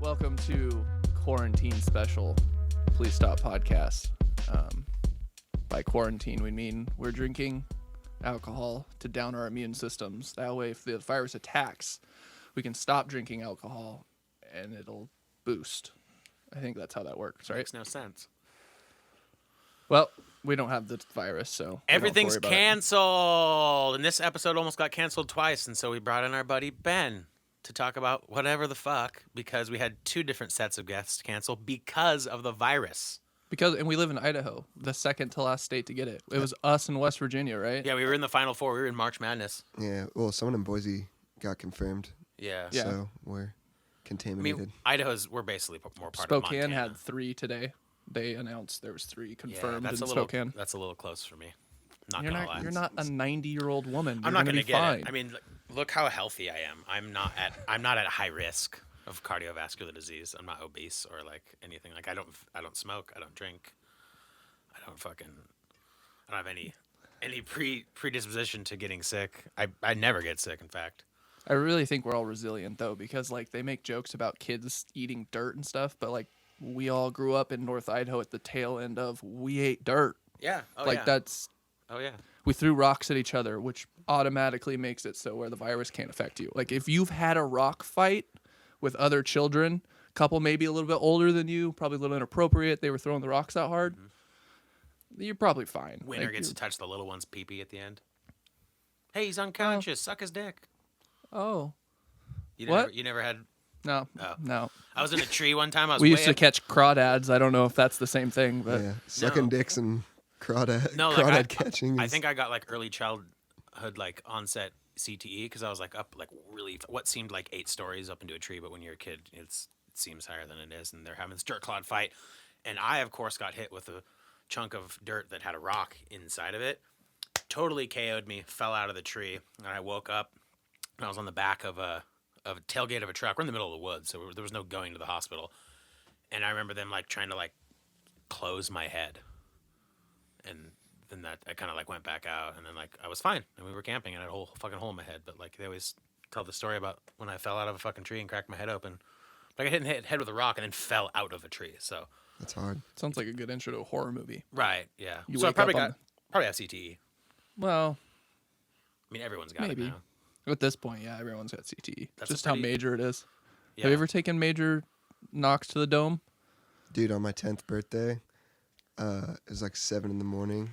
Welcome to Quarantine Special Please Stop Podcast. By quarantine, we mean we're drinking alcohol to down our immune systems. That way, if the virus attacks, we can stop drinking alcohol and it'll boost. I think that's how that works, right? Makes no sense. Well, we don't have the virus, so Everything's canceled. And this episode almost got canceled twice, and so we brought in our buddy Ben to talk about whatever the fuck, because we had two different sets of guests cancel because of the virus. And we live in Idaho, the second to last state to get it. It was us in West Virginia, right? Yeah, we were in the Final Four. We were in March Madness. Yeah, well, someone in Boise got confirmed. Yeah. So we're contaminated. We're basically more part Spokane of Montana. had 3 today. They announced there was 3 confirmed in Spokane. Spokane. That's a little close for me. You're not a 90-year-old woman. I'm not going to get fine. it. I mean, look how healthy I am. I'm not at high risk of cardiovascular disease. I'm not obese or like anything. Like I don't smoke. I don't drink. I don't have any predisposition to getting sick. I never get sick, in fact. I really think we're all resilient though, because like they make jokes about kids eating dirt and stuff, but like we all grew up in North Idaho at the tail end of we ate dirt. Yeah. Oh, like yeah. that's. Oh yeah. We threw rocks at each other, which automatically makes it so where the virus can't affect you. Like if you've had a rock fight with other children, couple maybe a little bit older than you, probably a little inappropriate, they were throwing the rocks out hard, you're probably fine. Winner gets to touch the little one's pee-pee at the end. Hey, he's unconscious. Suck his dick. Oh. You never had... No. Oh. No. I was in a tree one time. We used to catch crawdads. I don't know if that's the same thing, but... Yeah, sucking dicks and crawdad catching. I think I got like early childhood like onset CTE because I was like up like really what seemed like 8 stories up into a tree, but when you're a kid, it seems higher than it is, and they're having this dirt clod fight, and I of course got hit with a chunk of dirt that had a rock inside of it. Totally KO'd me. Fell out of the tree, and I woke up, and I was on the back of a tailgate of a truck. We're in the middle of the woods, so there was no going to the hospital, and I remember them like trying to like close my head. And then that I kind of like went back out, and then like I was fine, and we were camping, and I had a whole fucking hole in my head. But like they always tell the story about when I fell out of a fucking tree and cracked my head open. Like I hit the head with a rock and then fell out of a tree. So that's hard. Sounds like a good intro to a horror movie. Right? Yeah. You so I wake probably up have CTE. Well, I mean everyone's got maybe. it now. At this point, yeah, everyone's got CTE. That's just how major it is. Yeah. Have you ever taken major knocks to the dome? Dude, on my 10th birthday, it was like 7 a.m.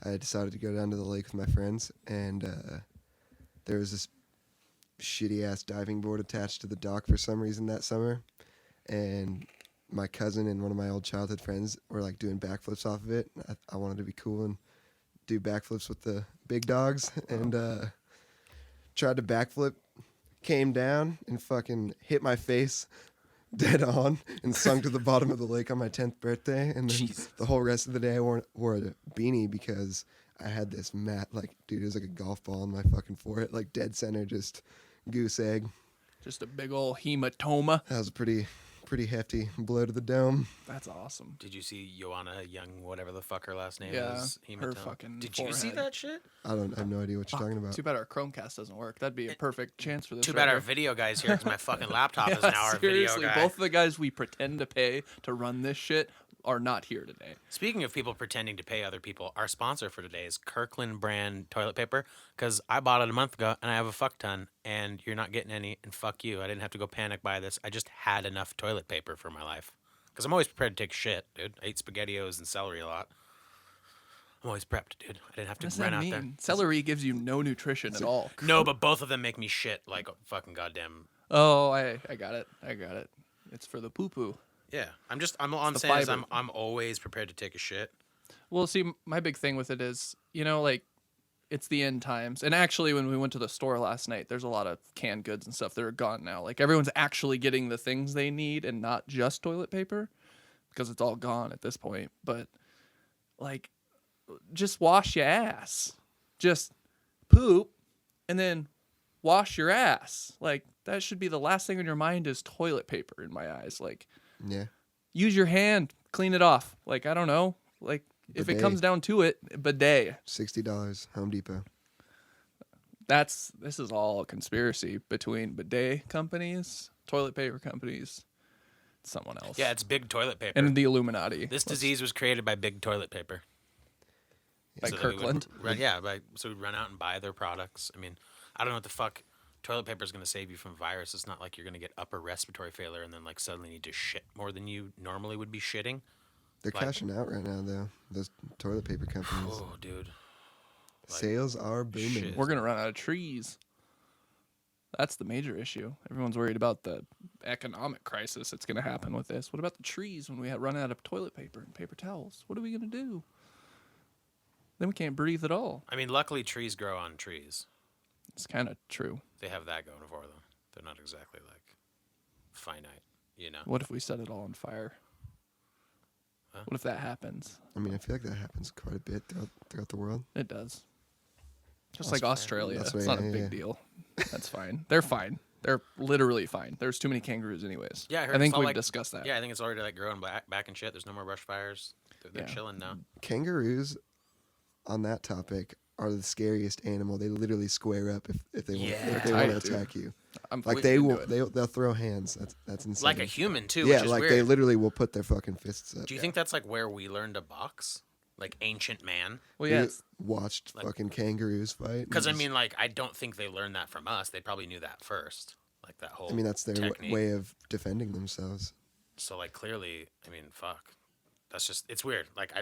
I decided to go down to the lake with my friends, and there was this shitty-ass diving board attached to the dock for some reason that summer, and my cousin and one of my old childhood friends were like doing backflips off of it. I wanted to be cool and do backflips with the big dogs, and tried to backflip, came down, and fucking hit my face dead on and sunk to the bottom of the lake on my 10th birthday. And then the whole rest of the day I wore a beanie because I had this mat, like, dude, it was like a golf ball on my fucking forehead, like dead center, just goose egg. Just a big old hematoma. That was a pretty hefty blow to the dome. That's awesome. Did you see Joanna Young, whatever the fuck her last name Yeah, is? her fucking Did forehead. you see that shit? I have no idea what you're talking about. Too bad our Chromecast doesn't work. That'd be a perfect chance for this. Too right bad our here. video guy's here because my fucking laptop is Yeah, now our seriously, video guy. both of the guys we pretend to pay to run this shit are not here today. Speaking of people pretending to pay other people, our sponsor for today is Kirkland brand toilet paper, because I bought it a month ago and I have a fuck ton, and you're not getting any, and fuck you. I didn't have to go panic buy this. I just had enough toilet paper for my life, because I'm always prepared to take shit, dude. I eat SpaghettiOs and celery a lot. I'm always prepped, dude. I didn't have to run out there. Celery gives you no nutrition at all. No, but both of them make me shit like fucking goddamn. Oh, I got it. It's for the poo-poo. Yeah, I'm all I'm the saying is fiber. I'm always prepared to take a shit. Well, see, my big thing with it is, like, it's the end times. And actually, when we went to the store last night, there's a lot of canned goods and stuff that are gone now. Like, everyone's actually getting the things they need and not just toilet paper, because it's all gone at this point. But, like, just wash your ass. Just poop and then wash your ass. Like, that should be the last thing on your mind is toilet paper in my eyes. Like, Yeah. use your hand, clean it off. Like, I don't know. Like, if it comes down to it, bidet. $60, Home Depot. This is all a conspiracy between bidet companies, toilet paper companies, someone else. Yeah, it's big toilet paper. And the Illuminati. This disease was created by big toilet paper. By So that we would Kirkland. so we'd run out and buy their products. I mean, I don't know what the fuck toilet paper is going to save you from virus. It's not like you're going to get upper respiratory failure and then like suddenly need to shit more than you normally would be shitting. They're Like- cashing out right now, though. Those toilet paper companies. Oh, dude. Like, Sales are booming. shit. We're going to run out of trees. That's the major issue. Everyone's worried about the economic crisis that's going to happen with this. What about the trees when we run out of toilet paper and paper towels? What are we going to do? Then we can't breathe at all. I mean, luckily trees grow on trees. It's kind of true. They have that going for them. They're not exactly like finite, you know. What if we set it all on fire? Huh? What if that happens? I mean, I feel like that happens quite a bit throughout the world. It does. Just That's like fair. Australia. That's It's right, not a yeah, big yeah. deal. That's fine. They're fine. They're literally fine. There's too many kangaroos anyways. Yeah, I heard I think it's all we've like- discussed that. Yeah, I think it's already like growing back and shit. There's no more brush fires. They're Yeah. chilling now. Kangaroos, on that topic, are the scariest animal. They literally square up if they want Yeah. if they Tight, want to dude. attack you. I'm Like we they can will do it. they'll throw hands. That's insane. Like a human too, yeah, which is like weird. they literally will put their fucking fists up. Do you think that's like where we learned to box? Like ancient man? Well, We yeah, it's, watched like- fucking kangaroos fight. and Because I just- mean, like, I don't think they learned that from us. They probably knew that first. Like that whole. I mean, that's their technique. way of defending themselves. So like clearly, I mean, fuck. That's just it's weird. Like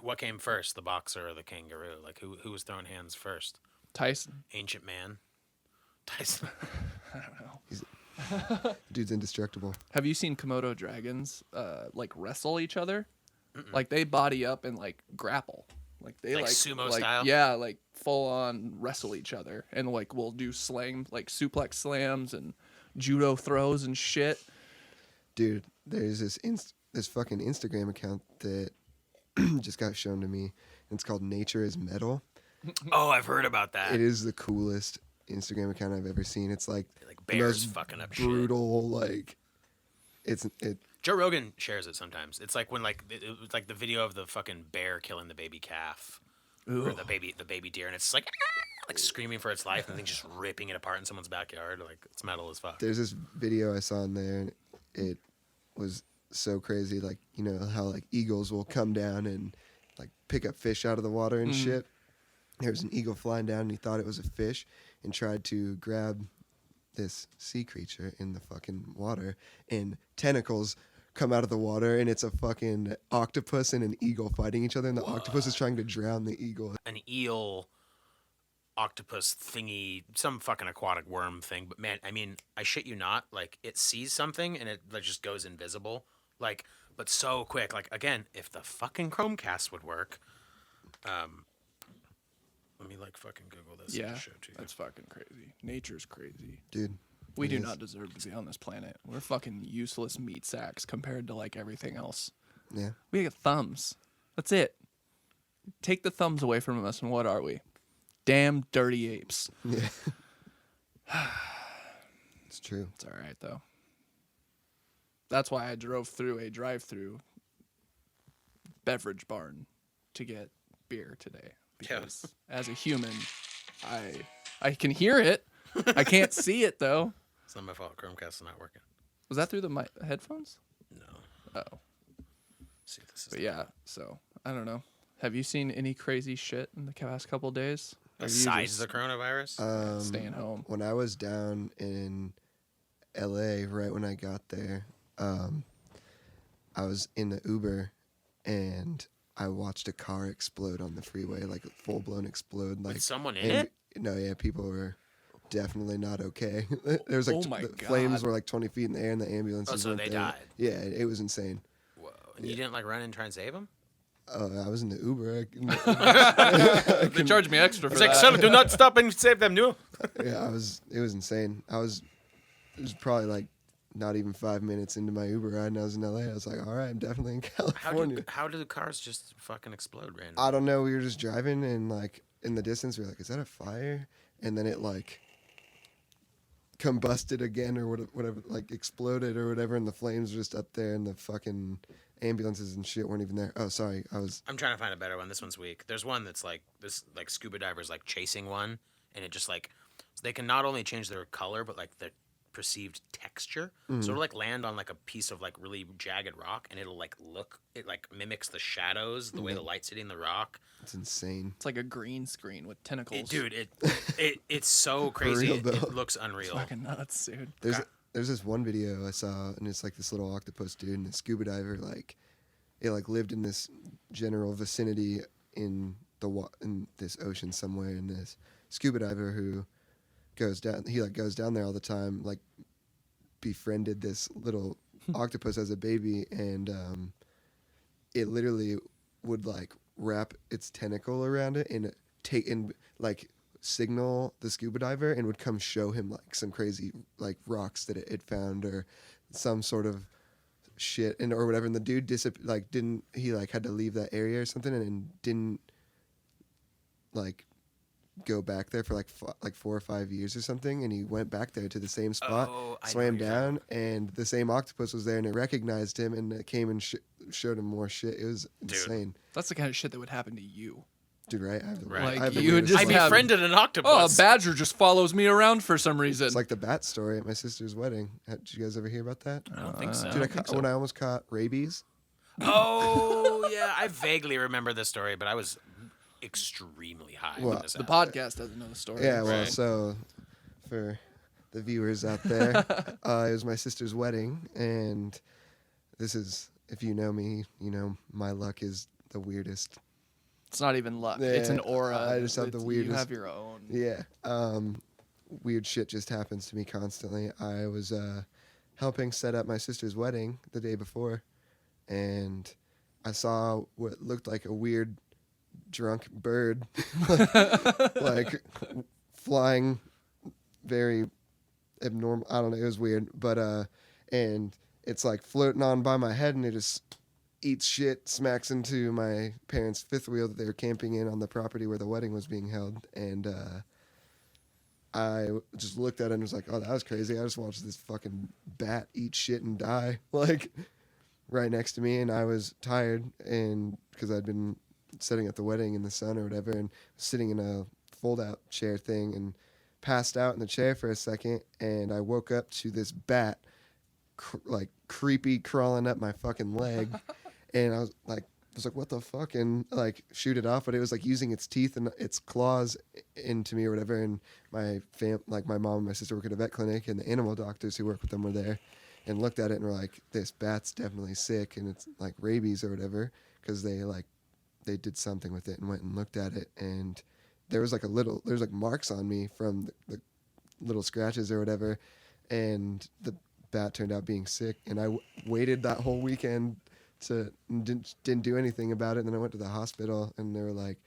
what came first, the boxer or the kangaroo? Like who was throwing hands first? Tyson. Ancient man. Tyson. I don't know. Dude's indestructible. Have you seen Komodo dragons like wrestle each other? Like they body up and like grapple. Like they Like sumo like, style? Yeah, like full on wrestle each other. And like we'll do like suplex slams and judo throws and shit. Dude, there's this fucking Instagram account that just got shown to me. And it's called Nature is Metal. Oh, I've heard about that. It is the coolest Instagram account I've ever seen. It's like Like the bears most fucking up shit. brutal, like it. Joe Rogan shares it sometimes. It's like when like it was like the video of the fucking bear killing the baby calf or the baby deer, and it's like like screaming for its life, and then just ripping it apart in someone's backyard. Like it's metal as fuck. There's this video I saw in there, and it was so crazy. Like, you know how like eagles will come down and like pick up fish out of the water and shit. There was an eagle flying down, and he thought it was a fish, and tried to grab this sea creature in the fucking water, and tentacles come out of the water, and it's a fucking octopus and an eagle fighting each other, and the octopus is trying to drown the eagle. An eel, octopus thingy, some fucking aquatic worm thing. But man, I mean, I shit you not. Like it sees something and it like, just goes invisible. Like, but so quick. Like again, if the fucking Chromecast would work, let me like fucking Google this. Yeah, And show to you. that's fucking crazy. Nature's crazy. Dude, We it do is. not deserve to be on this planet. We're fucking useless meat sacks compared to like everything else. Yeah. We got thumbs. That's it. Take the thumbs away from us, and what are we? Damn dirty apes. Yeah. It's true. It's all right though. That's why I drove through a drive-through beverage barn to get beer today. Because as a human, I can hear it. I can't see it though. It's not my fault. Chromecast is not working. Was that through the headphones? No. Oh, See if this is but yeah. So I don't know. Have you seen any crazy shit in the past couple days? Or you besides just the coronavirus. staying home. When I was down in LA, right when I got there, I was in the Uber and I watched a car explode on the freeway, like full blown explode. Like With someone in and- it? No, yeah, people were definitely not okay. There was like Oh my the flames God. were like 20 feet in the air, and the ambulances. Oh, so weren't they there. died. Yeah, it was insane. Whoa. And you didn't like run and try and save him? I was in the Uber. They charged me extra for It's like, that. son, do not stop and save them, no. Yeah, it was insane. It was probably like not even 5 minutes into my Uber ride, and I was in LA. I was like, all right, I'm definitely in California. How do the cars just fucking explode randomly? I don't know. We were just driving, and like in the distance, we were like, is that a fire? And then it like combusted again, or whatever, like exploded or whatever, and the flames were just up there, and the fucking ambulances and shit weren't even there. Oh, sorry, I'm trying to find a better one. This one's weak. There's one that's like this, like scuba divers like chasing one, and it just like they can not only change their color, but like the perceived texture. So it'll like land on like a piece of like really jagged rock, and it'll like it like mimics the shadows, the way the light's hitting the rock. It's insane. It's like a green screen with tentacles. Dude, it's so crazy. real, though. It looks unreal. Fucking nuts, dude. There's this one video I saw, and it's like this little octopus dude and a scuba diver, like it like lived in this general vicinity in this ocean somewhere, and this scuba diver who goes down there all the time, like befriended this little octopus as a baby, and it literally would like wrap its tentacle around it and like signal the scuba diver, and would come show him like some crazy like rocks that it found or some sort of shit or whatever, and the dude had to leave that area or something, and didn't like go back there for like 4 or 5 years or something, and he went back there to the same spot, swam down, and the same octopus was there, and it recognized him, and it came and showed him more shit. It was insane. That's the kind of shit that would happen to you. Dude, right? I befriended an octopus. Oh, a badger just follows me around for some reason. It's like the bat story at my sister's wedding. Did you guys ever hear about that? I don't think so. Dude, when I almost caught rabies. Oh, yeah. I vaguely remember this story, but I was extremely high when this the happened. podcast doesn't know the story. Yeah, well, Right. so for the viewers out there, it was my sister's wedding, and this is, if you know me, you know my luck is the weirdest. It's not even luck. Yeah, It's an aura. I just have the weirdest. You have your own. Yeah. Weird shit just happens to me constantly. I was helping set up my sister's wedding the day before, and I saw what looked like a weird drunk bird like flying very abnormal. I don't know, it was weird, but and it's like floating on by my head, and it just eats shit, smacks into my parents' fifth wheel that they were camping in on the property where the wedding was being held, and I just looked at it and was like, oh, that was crazy. I just watched this fucking bat eat shit and die like right next to me, and I was tired, and because I'd been sitting at the wedding in the sun or whatever, and sitting in a fold-out chair thing, and passed out in the chair for a second, and I woke up to this bat like creepy crawling up my fucking leg, and I was like, what the fuck, and like shoot it off, but it was like using its teeth and its claws into me or whatever, and my mom and my sister work at a vet clinic, and the animal doctors who work with them were there, and looked at it and were like, this bat's definitely sick, and it's like rabies or whatever, because they did something with it, and went and looked at it, and there's like marks on me from the little scratches or whatever, and the bat turned out being sick, and I waited that whole weekend didn't do anything about it, and then I went to the hospital, and they were like,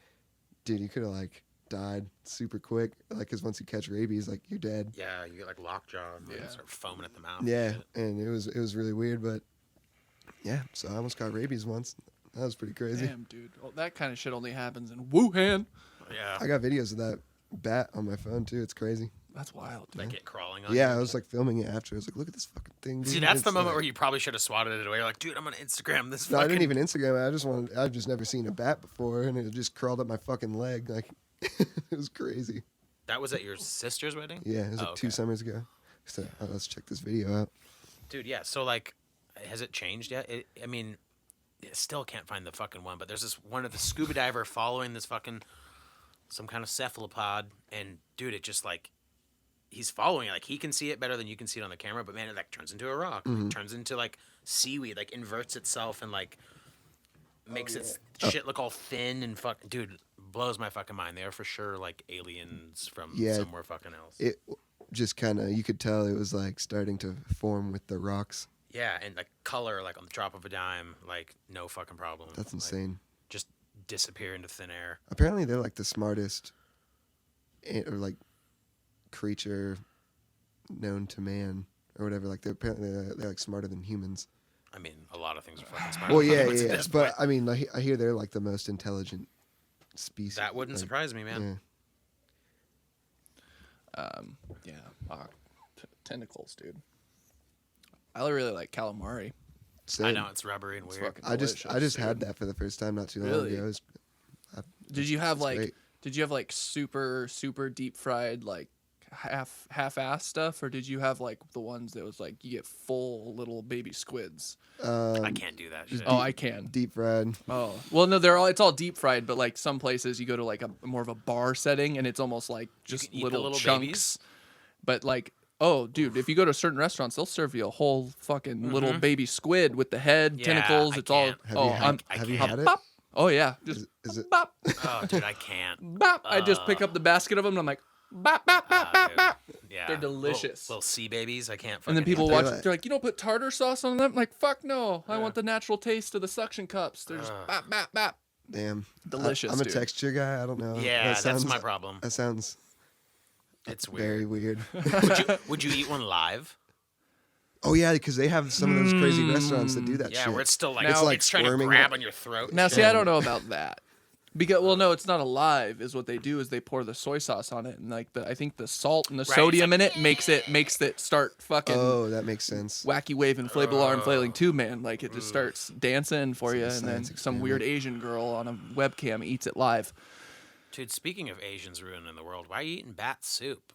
dude, you could have like died super quick, like, because once you catch rabies, like, you're dead. Yeah, you get like lockjaw and Yeah. start foaming at the mouth. Yeah, and it was really weird, but yeah, so I almost got rabies once. That was pretty crazy. Damn, dude. Well, that kind of shit only happens in Wuhan. Yeah. I got videos of that bat on my phone too. It's crazy. That's wild, dude. Like it crawling on you. Yeah, I was like filming it after. I was like, look at this fucking thing, dude. See, that's the It's moment like- where you probably should have swatted it away. You're like, dude, I'm gonna Instagram this. No, I fucking... didn't even Instagram it. I've just never seen a bat before, and it just crawled up my fucking leg. Like, it was crazy. That was at your sister's wedding? Yeah, it was like 2 summers ago. So let's check this video out. Dude, yeah. So like, has it changed yet? I mean, I still can't find the fucking one, but there's this one of the scuba diver following this fucking some kind of cephalopod, and dude, it just like he's following it. Like he can see it better than you can see it on the camera, but man, it like turns into a rock, Mm-hmm. it turns into like seaweed, like inverts itself and like makes its shit look all thin and fuck. Dude, blows my fucking mind. They are for sure like aliens from somewhere fucking else. It just kind of, you could tell it was like starting to form with the rocks. Yeah, and like color, like on the drop of a dime, like no fucking problem. That's Like, insane. just disappear into thin air. Apparently, they're like the smartest or like creature known to man or whatever. Like they're like smarter than humans. I mean, a lot of things are fucking smart. Well, than yeah, humans at yeah. this But point. I mean, I hear they're like the most intelligent species. That wouldn't like, surprise me, man. Yeah. Tentacles, dude. I really like calamari. I Same. know it's rubbery and It's weird. fucking I just delicious, had dude. that for the first time not too long Really? ago. It was, Did you have it's like? great. Did you have like super deep fried like half-ass stuff, or did you have like the ones that was like you get full little baby squids? I can't do that shit. Oh, I can. Deep fried. Oh, well, no, they're all it's all deep fried, but like some places you go to like a more of a bar setting, and it's almost like just can eat the little chunks. babies? But like, oh, dude, if you go to certain restaurants, they'll serve you a whole fucking little baby squid with the head, Yeah, tentacles. I It's all. can't. Have you can't. had it? Bop. Oh yeah, just Is it? bop, Oh, dude, I can't. bop. I just pick up the basket of them, and I'm like, bop, bop, bop, bop, Dude. bop. Yeah, They're delicious. Little sea babies. I can't. And then fucking people eat tell you watch. what. They're like, you don't put tartar sauce on them. I'm like, fuck no. I want the natural taste of the suction cups. They're just bop, bop, bop. Damn. Delicious, I'm a dude. texture guy. I don't know. Yeah, That that's sounds- my problem. That sounds It's very weird. weird. Would you eat one live? Oh yeah, because they have some of those crazy restaurants that do that Yeah, shit. where it's still like Now- it's trying to squirming grab up. on your throat. Now, and see, shit. I don't know about that. Because well, no, it's not alive. Is what they do is they pour the soy sauce on it, and like I think the salt and the it's sodium like, in it makes it start fucking Oh, that makes sense. wacky wave inflatable arm flailing too, man. Like it just starts dancing for you, It's a and then science some weird Asian girl on a webcam eats it live. Dude, speaking of Asians ruining the world, why are you eating bat soup?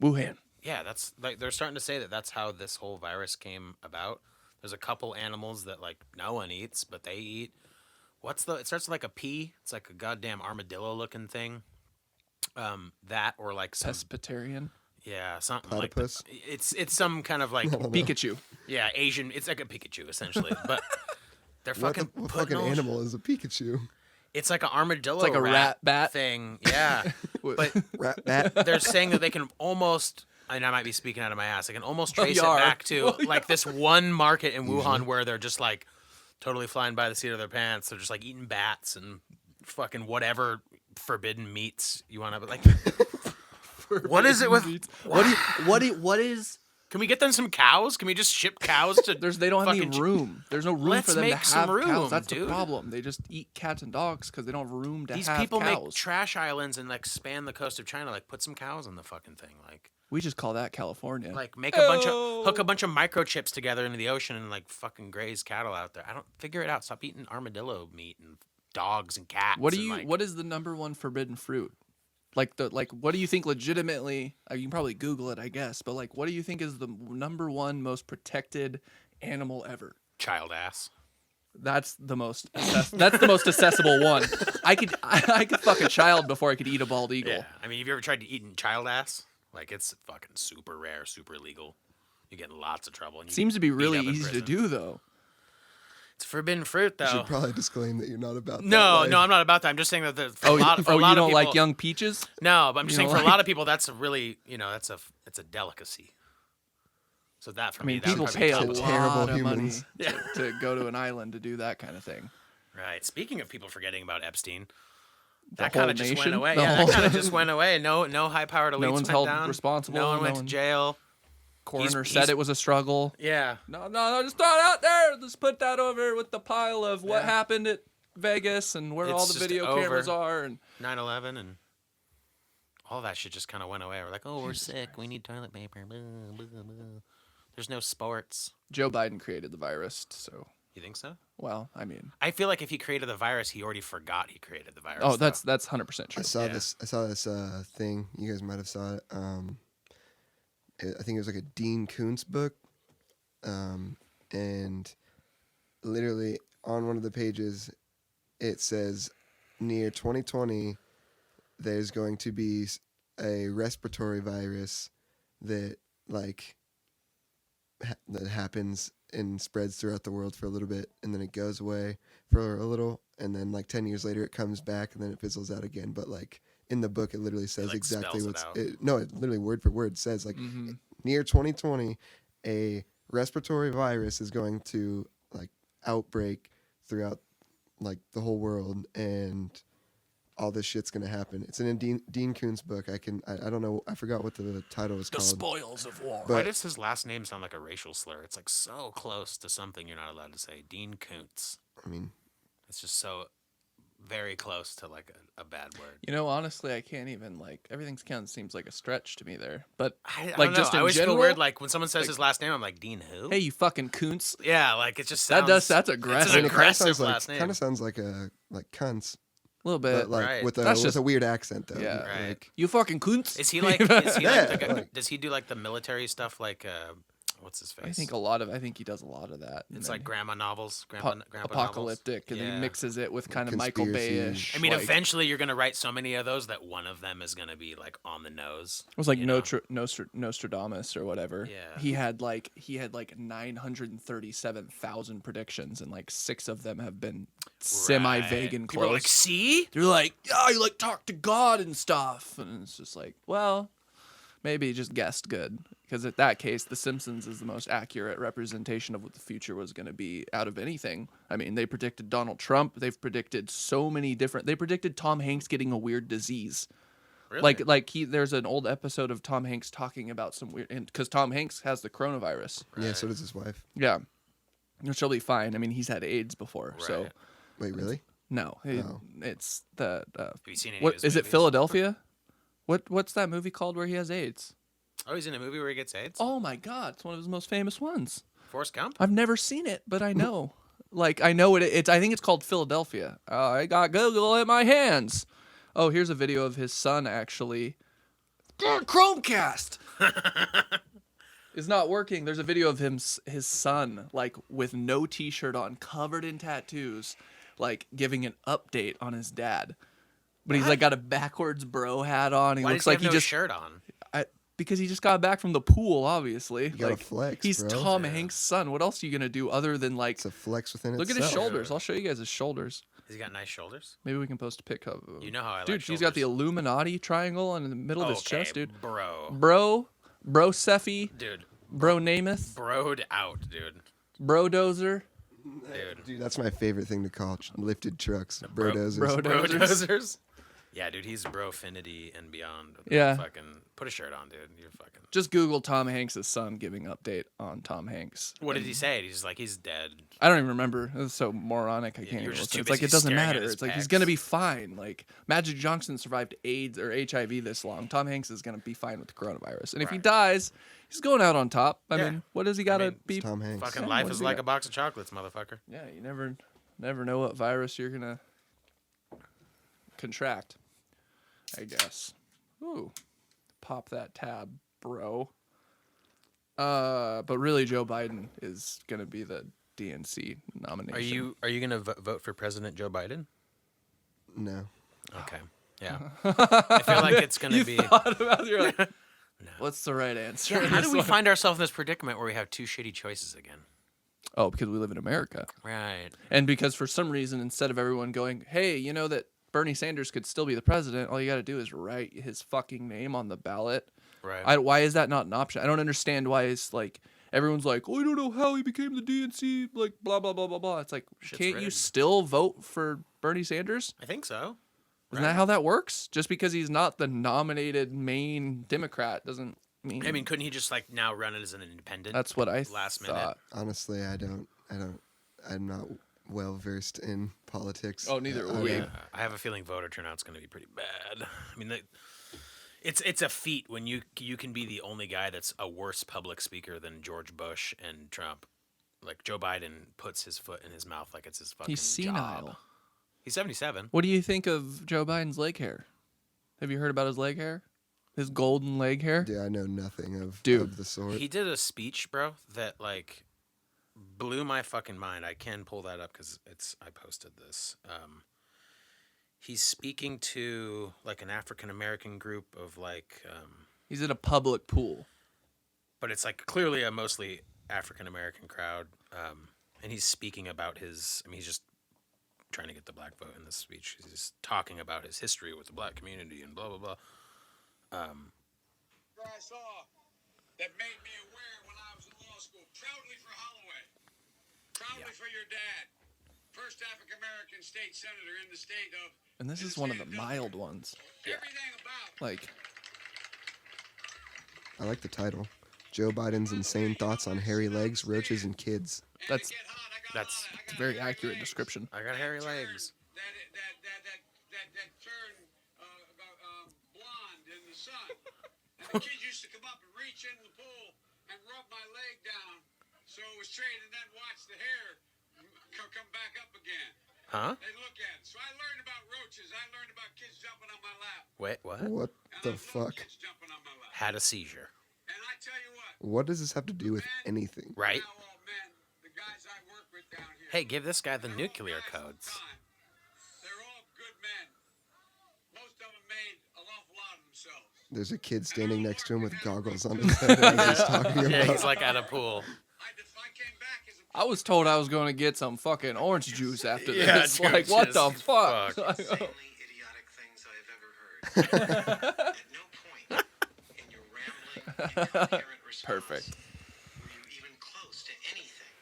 Wuhan. Yeah, that's like they're starting to say that that's how this whole virus came about. There's a couple animals that like no one eats, but they eat. It starts with like a P. It's like a goddamn armadillo looking thing. That or like some Pescatarian. yeah, something Platypus? like it's some kind of like Pikachu. yeah, Asian. It's like a Pikachu essentially, but they're What, fucking what putting fucking all- animal is a Pikachu? It's like an armadillo. It's like a rat bat. thing. Yeah, but Rat bat? they're saying that they can almost. And I might be speaking out of my ass. I can almost trace it you are. back to Well, like this one market in Wuhan where they're just like totally flying by the seat of their pants. They're just like eating bats and fucking whatever forbidden meats you want to. But like, what is it with? What is? Can we get them some cows? Can we just ship cows to? They don't have fucking any room. There's no room Let's for them to make some have room, cows. That's dude. the problem. They just eat cats and dogs because they don't have room to These have people cows. make trash islands and like span the coast of China. Like, put some cows on the fucking thing. We just call that California. Like make a bunch of hook a bunch of microchips together into the ocean and like fucking graze cattle out there. I don't figure it out. Stop eating armadillo meat and dogs and cats. What do and, you? like, What is the number one forbidden fruit? Like what do you think legitimately? You can probably Google it, I guess. But like, what do you think is the number one most protected animal ever? child ass? That's the most. That's the most accessible one. I could fuck a child before I could eat a bald eagle. Yeah. I mean, have you ever tried to eat child ass? Like it's fucking super rare, super illegal. You get in lots of trouble. And you Seems to be get beat really up in easy to prison. do though. It's forbidden fruit, You though. should probably disclaim that you're not about that No, life. no, I'm not about that. I'm just saying that for Oh, a lot, for a you lot don't of people, like young peaches? No, but I'm just You saying don't for a like- lot of people, that's a really, it's a delicacy. So that for I mean, me, that would people probably pay be a top They're of the terrible lot of humans. money to go to an island to do that kind of thing. Right. Speaking of people forgetting about Epstein, The that kind whole of just nation? went away. The Yeah, whole- that kind of just went away. No high-powered elites No one's went held down. responsible, No one no went one- to jail. Coroner He's- said it was a struggle. Yeah. No, just throw it out there. Let's put that over with the pile of what Yeah. happened at Vegas and where It's all the just video over. cameras are. And 9/11 and all that shit just kind of went away. We're like, oh, we're sick. We need toilet paper. Blah, blah, blah. There's no sports. Joe Biden created the virus, so You think so? well, I mean, I feel like if he created the virus, he already forgot he created the virus. oh, though. that's 100% true. I saw Yeah. this. I saw this thing. You guys might have saw it. I think it was like a Dean Koontz book, and literally on one of the pages, it says, near 2020, there's going to be a respiratory virus that that happens and spreads throughout the world for a little bit, and then it goes away for a little, and then 10 years later it comes back, and then it fizzles out again. But in the book, it literally says exactly spells it what's. out. No, it literally word for word says Mm-hmm. near 2020, a respiratory virus is going to outbreak throughout the whole world, and all this shit's gonna happen. It's in a Dean Koontz book. I don't know. I forgot what the title was The called. spoils of war. But- Why does his last name sound like a racial slur? It's so close to something you're not allowed to say. Dean Koontz. I mean, It's just so very close to a bad word. Honestly, I can't even everything's kind of seems like a stretch to me there. But I Like, don't know. just I in always general, feel weird when someone says his last name. I'm like, Dean who? hey, you fucking Koontz. Yeah, it just That sounds. that's It's aggressive. an it aggressive kind last name. of sounds like a cunts. A little bit. but like Right. with That's with just- a weird accent though. Yeah. Right. Like, You fucking cunts. Is he like? Is he like? Yeah, like- Does he do like the military stuff? Like, what's his face? I think he does a lot of that. and it's then like grandma novels, po- grandpa apocalyptic, novels. and then he mixes it with kind of Conspiracy. Michael Bay-ish. I mean, like, eventually you're gonna write so many of those that one of them is gonna be like on the nose. it was like you know? Nostradamus or whatever. Yeah. He had like 937,000 predictions, and like 6 of them have been semi-vague and People are close. like, see, They're like, yeah, you like talk to God and stuff, and it's just like, well, maybe he just guessed good, because in that case, The Simpsons is the most accurate representation of what the future was going to be out of anything. I mean, they predicted Donald Trump. They've predicted so many different. They predicted Tom Hanks getting a weird disease. really? There's an old episode of Tom Hanks talking about some weird, because Tom Hanks has the coronavirus. yeah, so does his wife. Yeah, which will be fine. I mean, he's had AIDS before, so Right. Wait, really? no, it's the. Have you seen any of What his is it? movies? Philadelphia? What's that movie called where he has AIDS? Oh, he's in a movie where he gets AIDS. Oh my God, it's one of his most famous ones. Forrest Gump. I've never seen it, but I know. I know it. It's. I think it's called Philadelphia. I got Google in my hands. Oh, here's a video of his son actually. Chromecast is not working. There's a video of his son, like with no T-shirt on, covered in tattoos, like giving an update on his dad. But he's like got a backwards bro hat on. He Why looks does he like have he no just shirt on? because he just got back from the pool. Obviously, gotta like flex, he's bro. Tom Yeah. Hanks' son. What else are you gonna do other than like It's a flex within look at itself. his shoulders? I'll show you guys his shoulders. Has he got nice shoulders? Maybe we can post a pic of him. You know how I like dude. He's got the shoulders. Illuminati triangle in the middle of his Okay, chest, dude. bro, Bro Seffi, dude, bro Namath, broed out, dude, bro Dozer, dude. Dude, that's my favorite thing to call lifted trucks. Brodozers. Brodozers. Brodozers. Yeah, dude, he's brofinity and beyond. Yeah. Fucking put a shirt on, dude. You're fucking. Just Google Tom Hanks' son giving update on Tom Hanks. What did he say? He's like, he's dead. I don't even remember. It was so moronic. I can't you were even just listen. too It's like busy it doesn't staring at matter. his It's like he's pecs. gonna be fine. Like Magic Johnson survived AIDS or HIV this long. Tom Hanks is gonna be fine with the coronavirus. And if he Right. dies, he's going out on top. I Yeah. mean, what does he gotta mean, be? It's Tom Hanks. Fucking Yeah, life what is does he like got? a box of chocolates, motherfucker. Yeah, you never know what virus you're gonna contract. I guess. Ooh, pop that tab, bro. But really, Joe Biden is gonna be the DNC nomination. Are you gonna vote for President Joe Biden? No. Okay. Yeah. I feel like it's gonna You be. thought about it, you're like, what's the right answer? Yeah, in how this do we one? find ourselves in this predicament where we have two shitty choices again? Oh, because we live in America. Right. And because for some reason, instead of everyone going, hey, you know that Bernie Sanders could still be the president, all you got to do is write his fucking name on the ballot. Right. Why is that not an option? I don't understand why it's like, everyone's like, oh, I don't know how he became the DNC, like, blah, blah, blah, blah, blah. It's like, Shit's can't you rigged. still vote for Bernie Sanders? I think so. Isn't that how that works? Just because he's not the nominated main Democrat doesn't mean... I mean, couldn't he just like now run it as an independent? that's what I last minute. thought. Honestly, I'm not well versed in politics. Oh, neither I are we. don't- Yeah, I have a feeling voter turnout's going to be pretty bad. I mean, it's a feat when you can be the only guy that's a worse public speaker than George Bush and Trump. Like Joe Biden puts his foot in his mouth like it's his fucking He's senile. job. He's 77. What do you think of Joe Biden's leg hair? Have you heard about his leg hair? His golden leg hair? Yeah, I know nothing of Dude. the sort. He did a speech, bro, that like blew my fucking mind. I can pull that up because I posted this. He's speaking to like an African American group of like, He's in a public pool. but it's like clearly a mostly African American crowd. And he's speaking about his. I mean, he's just trying to get the black vote in this speech. He's talking about his history with the black community and blah blah blah. I saw that made me aware when I was in law school. Proudly for Holloway. Proudly for your dad. First African American state senator in the state of. And this in is one of state the Delaware. mild ones. Everything about. Like, I like the title. Joe Biden's insane thoughts on hairy legs, roaches, and kids. that's Get hot, I got That's- hot, I it's a got very hairy accurate legs. description. I got hairy legs. That turn blonde in the sun. And the kids used to come up and reach in the pool and rub my leg down so it was straight and then watch the hair come back up again. Huh? They look at it. So I learned about roaches. I learned about kids jumping on my lap. Wait, what? What And the those little fuck? kids jumping on my lap. Had a seizure. And I tell you what. What does this have to do with anything? Right? Now all men, the guys I work with down here. Hey, give this guy the they're all nuclear guys codes. full time. They're all good men. Most of them made an awful lot of themselves. There's a kid standing next to him with goggles on his head as he's talking about. Yeah, he's like at a pool. I came back as a I was told I was going to get some fucking orange juice after Yeah, this. dude, Like, what the just fuck? fuck. Insanely idiotic things I have ever heard. At no point in your rambling, incoherent response Perfect. were you even close to anything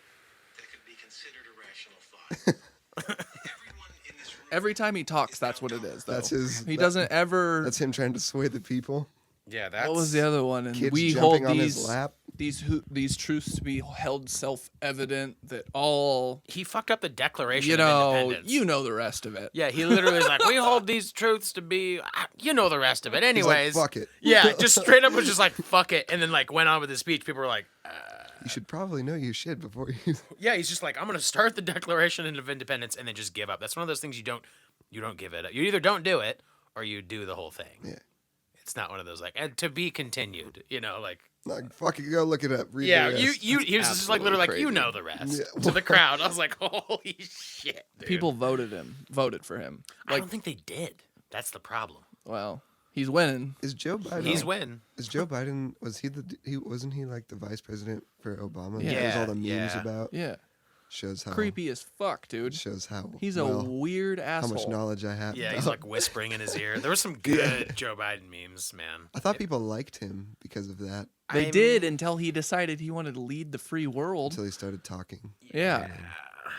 that could be considered a rational thought. Everyone in this room Every time he talks, that's what it is, though. That's his. He doesn't ever. That's him trying to sway the people. Yeah, that's. What was the other one? And Kids we jumping hold on these his lap. these truths to be held self-evident that all He fucked up the Declaration you of know Independence. the rest of it. Yeah, he literally was like, we hold these truths to be, you know the rest of it. He's like, Anyways. fuck it. Yeah, just straight up was just like, fuck it. And then like went on with his speech. People were like, You should probably know your shit before you. yeah, he's just like, I'm going to start the Declaration of Independence and then just give up. That's one of those things you don't give it up. You either don't do it or you do the whole thing. Yeah. It's not one of those like, and to be continued, like. Like, fucking go look it up. Read Yeah, the rest. he was just like literally like, you crazy. know the rest. Yeah. To the crowd. I was like, holy shit, dude. People voted for him. I Like, don't think they did. That's the problem. well, he's winning. Is Joe Biden? He's winning. Is Joe Biden? Wasn't he like the vice president for Obama? Yeah. There's all the memes Yeah. about. Yeah, Shows how creepy as fuck, dude. Shows how He's well, a weird how asshole. much knowledge I have. Yeah, he's about- like whispering in his ear. There were some good Joe Biden memes, man. I thought people liked him because of that They I'm- did until he decided he wanted to lead the free world. until he started talking. Yeah.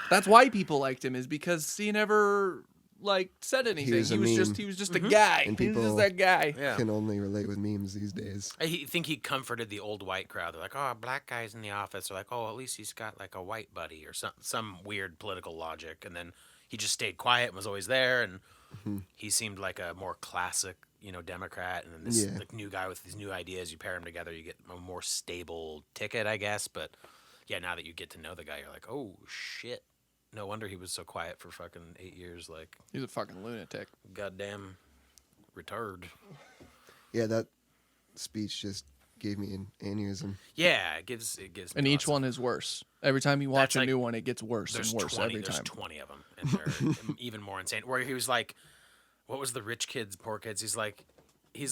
That's why people liked him, is because he never like said anything. was a meme. He was just a guy. And he was people- just that guy. Yeah. Can only relate with memes these days. I think he comforted the old white crowd. They're like, oh, a black guy's in the office. They're like, oh, at least he's got like a white buddy or some weird political logic. And then he just stayed quiet and was always there. And he seemed like a more classic, Democrat. And then this Yeah. like new guy with these new ideas, you pair him together, you get a more stable ticket, I guess. But yeah, now that you get to know the guy, you're like, oh shit. No wonder he was so quiet for fucking 8 years. Like, He's a fucking lunatic. goddamn retard. Yeah, that speech just gave me an aneurysm. Yeah, it gives. And me each lots one is worse. Every time you watch That's a like- new one, it gets worse There's and worse 20, every there's time. 20 of them, and they're even more insane. Where he was like, "What was the rich kids, poor kids?" He's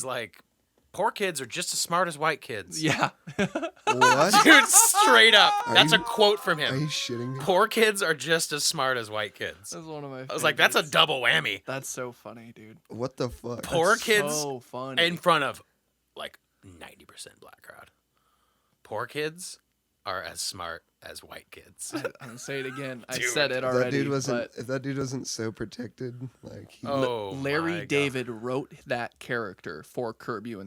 like, "Poor kids are just as smart as white kids." Yeah. What? Dude, straight up. That's a you- quote from Are you him. shitting me? Poor kids are just as smart as white kids. That's one of my I was like, that's a double whammy. That's so funny, dude. What the fuck? Poor kids So funny. in front of like 90% black crowd. Poor kids are as smart as white kids. I'm gonna say it again. I Dude. said it If already. that dude wasn't. but If that dude wasn't so protected, like he, Oh, my Larry God. David wrote that character for Curb Your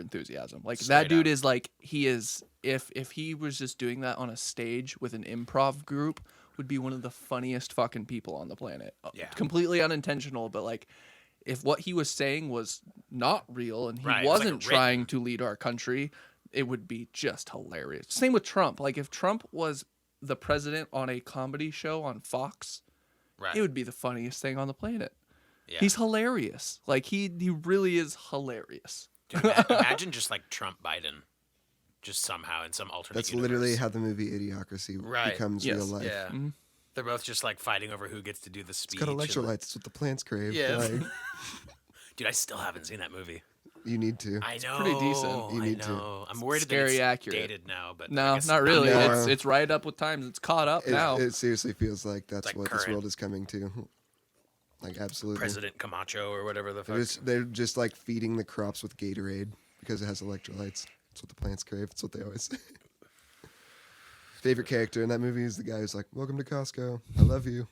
Enthusiasm. Like Straight that dude up. is like he is. If he was just doing that on a stage with an improv group, would be one of the funniest fucking people on the planet. Yeah. Completely unintentional, but like if what he was saying was not real and he Right, it was, like, wasn't written. trying to lead our country, it would be just hilarious. Same with Trump. Like if Trump was the president on a comedy show on Fox, Right. it would be the funniest thing on the planet. Yeah. He's hilarious. Like he really is hilarious. Dude, imagine just like Trump Biden, just somehow in some alternate that's universe. literally how the movie Idiocracy Right. becomes Yes. real life. Yeah. Mhm. They're both just like fighting over who gets to do the speech. It's got and, like- electrolytes. It's what the plants crave. Yeah. Like, Dude, I still haven't seen that movie. you need to. I know. pretty decent. You need I to. know. I'm worried that Scary it's accurate. dated now, but I No, guess not really. No. It's right up with times. It's caught up now. It seriously feels like that's like what this current. world is coming to. Like absolutely. President Camacho or whatever the fuck. They're just like feeding the crops with Gatorade because it has electrolytes. That's what the plants crave. That's what they always say. Favorite character in that movie is the guy who's like, "Welcome to Costco. I love you."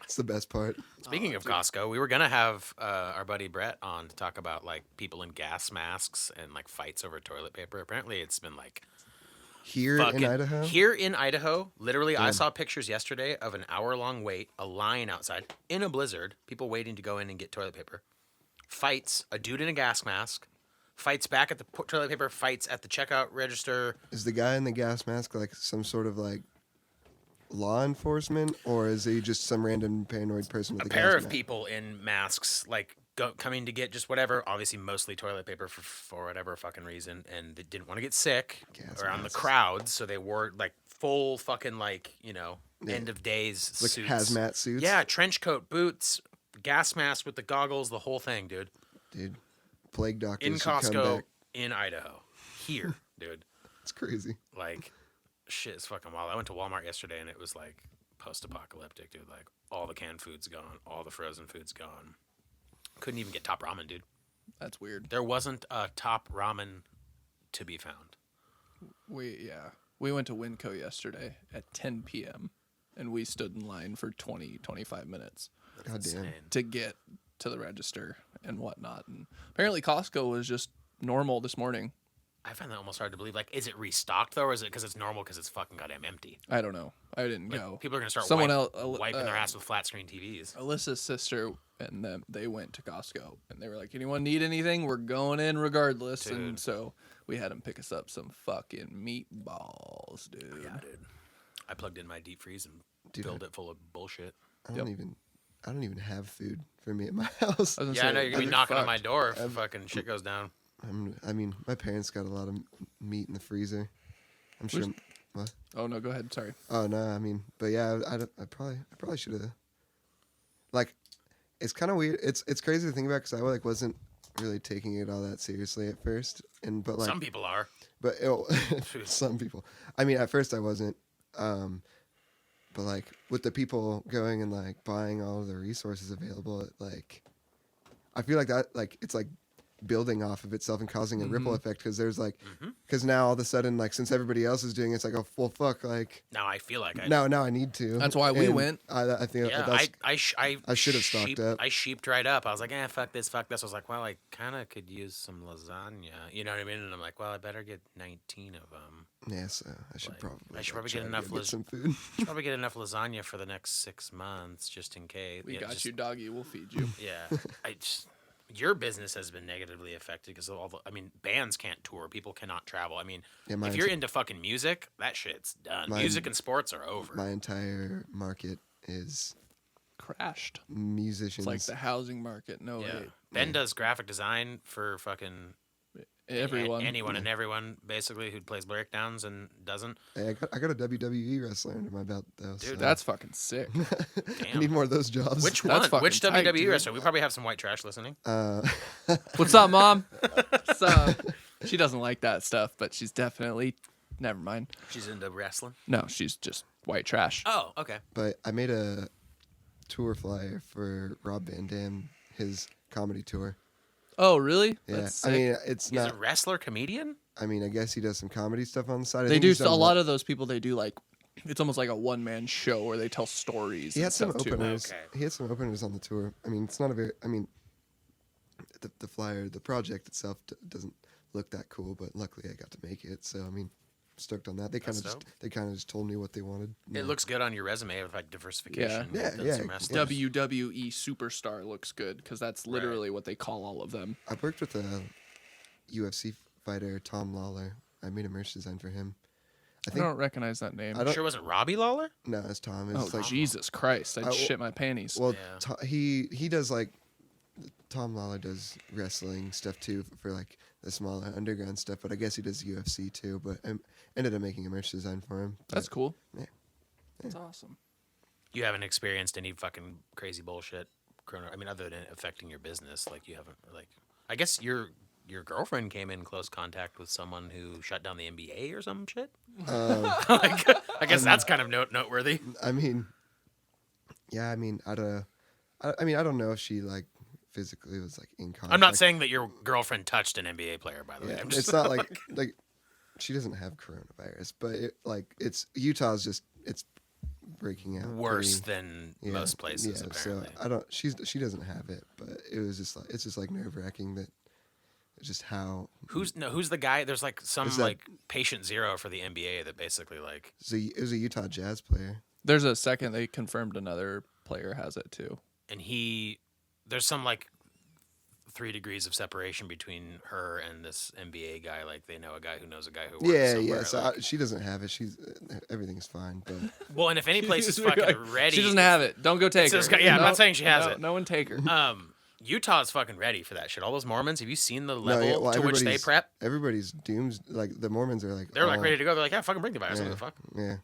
It's the best part. Speaking of Costco, we were gonna have our buddy Brett on to talk about like people in gas masks and like fights over toilet paper. Apparently, it's been like Here fucking in Idaho, Here in Idaho, literally, I saw pictures yesterday of an hour-long wait, a line outside in a blizzard, people waiting to go in and get toilet paper. Fights, a dude in a gas mask, fights back at the toilet paper, fights at the checkout register. is the guy in the gas mask like some sort of like law enforcement, or is he just some random paranoid person with A a pair gas of mask? people in masks, like coming to get just whatever, obviously mostly toilet paper for whatever fucking reason, and they didn't want to get sick Gas around the masks. crowd, so they wore like full fucking like Yeah. end of days Like suits. hazmat suits. Yeah, trench coat, boots, gas mask with the goggles, the whole thing, dude. Dude, plague doctors In should come Costco back. in Idaho, here, dude. It's crazy. Like, shit is fucking wild. I went to Walmart yesterday and it was like post-apocalyptic, dude. Like, all the canned food's gone, all the frozen food's gone. Couldn't even get top ramen, dude. That's weird. There wasn't a top ramen to be found. We went to Winco yesterday at 10 p.m. and we stood in line for 25 minutes That's God damn. insane. to get to the register and whatnot. And apparently Costco was just normal this morning. I find that almost hard to believe. Like, is it restocked though, or is it because it's normal because it's fucking goddamn empty? I don't know. I didn't Like, go. people are gonna start Someone else, wiping their ass with flat screen TVs. Alyssa's sister and them, they went to Costco and they were like, anyone need anything? We're going in regardless. Dude. And so we had them pick us up some fucking meatballs, dude. Yeah, dude. I plugged in my deep freeze and Dude, filled it full of bullshit. I don't even have food for me at my house. I was gonna Yeah, say, I know you're gonna be you're knocking on my fucked. door if fucking shit goes down. I mean, my parents got a lot of meat in the freezer. I'm sure. What? Oh no, go ahead. Sorry. Oh no, I mean, but yeah, I probably should have. Like, it's kind of weird. It's crazy to think about because I like wasn't really taking it all that seriously at first, but like Some people are. But some people. I mean, at first I wasn't. But like with the people going and like buying all of the resources available, like I feel like that like it's like building off of itself and causing a ripple effect because there's like because now all of a sudden like since everybody else is doing it, it's like oh well fuck like Now I feel like I now I need to. That's why we And went. I think Yeah, that's I should have stocked up. I sheeped right up. I was like, fuck this, fuck this. I was like, well, I kind of could use some lasagna. You know what I mean? And I'm like, well, I better get 19 of them. yeah. So I should Like, probably I should like, probably try get to enough go get some food. Should probably get enough lasagna for the next 6 months, just in case. We Yeah, got just- you, doggy. We'll feed you. Yeah, your business has been negatively affected because of all the. I mean, bands can't tour. People cannot travel. I mean, Yeah, if mine's- you're into fucking music, that shit's done. Mine- Music and sports are over. My entire market is Crashed. musicians. It's like the housing market. No yeah, way. Ben does graphic design for fucking Everyone. anyone and everyone basically who plays breakdowns and doesn't. Hey, I got a WWE wrestler under my belt though. Dude, so That's fucking sick. I need more of those jobs. Which That's one? fucking Which tight, WWE dude. wrestler? We probably have some white trash listening. What's up, Mom? What's up? She doesn't like that stuff, but she's definitely. Never mind. She's into wrestling. No, she's just white trash. Oh, okay. But I made a tour flyer for Rob Van Dam, his comedy tour. Oh, really? Yeah, That's I sick. mean it's He's not. a wrestler comedian. I mean, I guess he does some comedy stuff on the side. I They think do he's done a lot of those people. They do like it's almost like a one man show where they tell stories. He and had some stuff too. openers. Okay. He had some openers on the tour. I mean, it's not a very. I mean, the flyer, the project itself doesn't look that cool, but luckily I got to make it. So I mean, stoked on that. They kind That's of just told me what they wanted. It looks good on your resume with like diversification. Yeah, You've done yeah, some yeah. wrestling. WWE superstar looks good because that's literally what they call all of them. I worked with a UFC fighter, Tom Lawler. I made a merch design for him. I I think don't recognize that name. I don't- Sure wasn't Robbie Lawler? no, it's Tom. Oh It's like Jesus Christ! I'd well- shit my panties. well, Yeah. he does like Tom Lawler does wrestling stuff too for like the smaller underground stuff, but I guess he does UFC too. But I ended up making a merch design for him. That's But, cool. yeah. That's awesome. You haven't experienced any fucking crazy bullshit. I mean, other than affecting your business, like you haven't. Like, I guess your girlfriend came in close contact with someone who shut down the NBA or some shit. Like, I guess that's kind of noteworthy. I mean, yeah, I mean, I don't know if she like physically was like in contact. I'm not saying that your girlfriend touched an NBA player, by the way. Yeah, I'm just it's not like she doesn't have coronavirus, but it's Utah's just it's breaking out worse pretty- than yeah, most places. Yeah, Apparently, so I don't. She doesn't have it, but it was just like it's just like nerve wracking that just how who's the guy? There's like some Is that- like patient zero for the NBA that basically like it was a Utah Jazz player. There's a second they confirmed another player has it too. and there's some like 3 degrees of separation between her and this NBA guy. Like they know a guy who knows a guy who works Yeah, somewhere. yeah. So like- she doesn't have it. Everything's fine. But well, and if any place is fucking ready, She doesn't have it. Don't go take her. just- yeah, I'm not saying she has no, it. No one take her. Utah's fucking ready for that shit. All those Mormons, have you seen the no, level yeah, well, to which they everybody's- prep? Everybody's doomed. Like the Mormons are like They're like all- ready to go. They're like, yeah, fucking bring the virus. Yeah, What the fuck? yeah.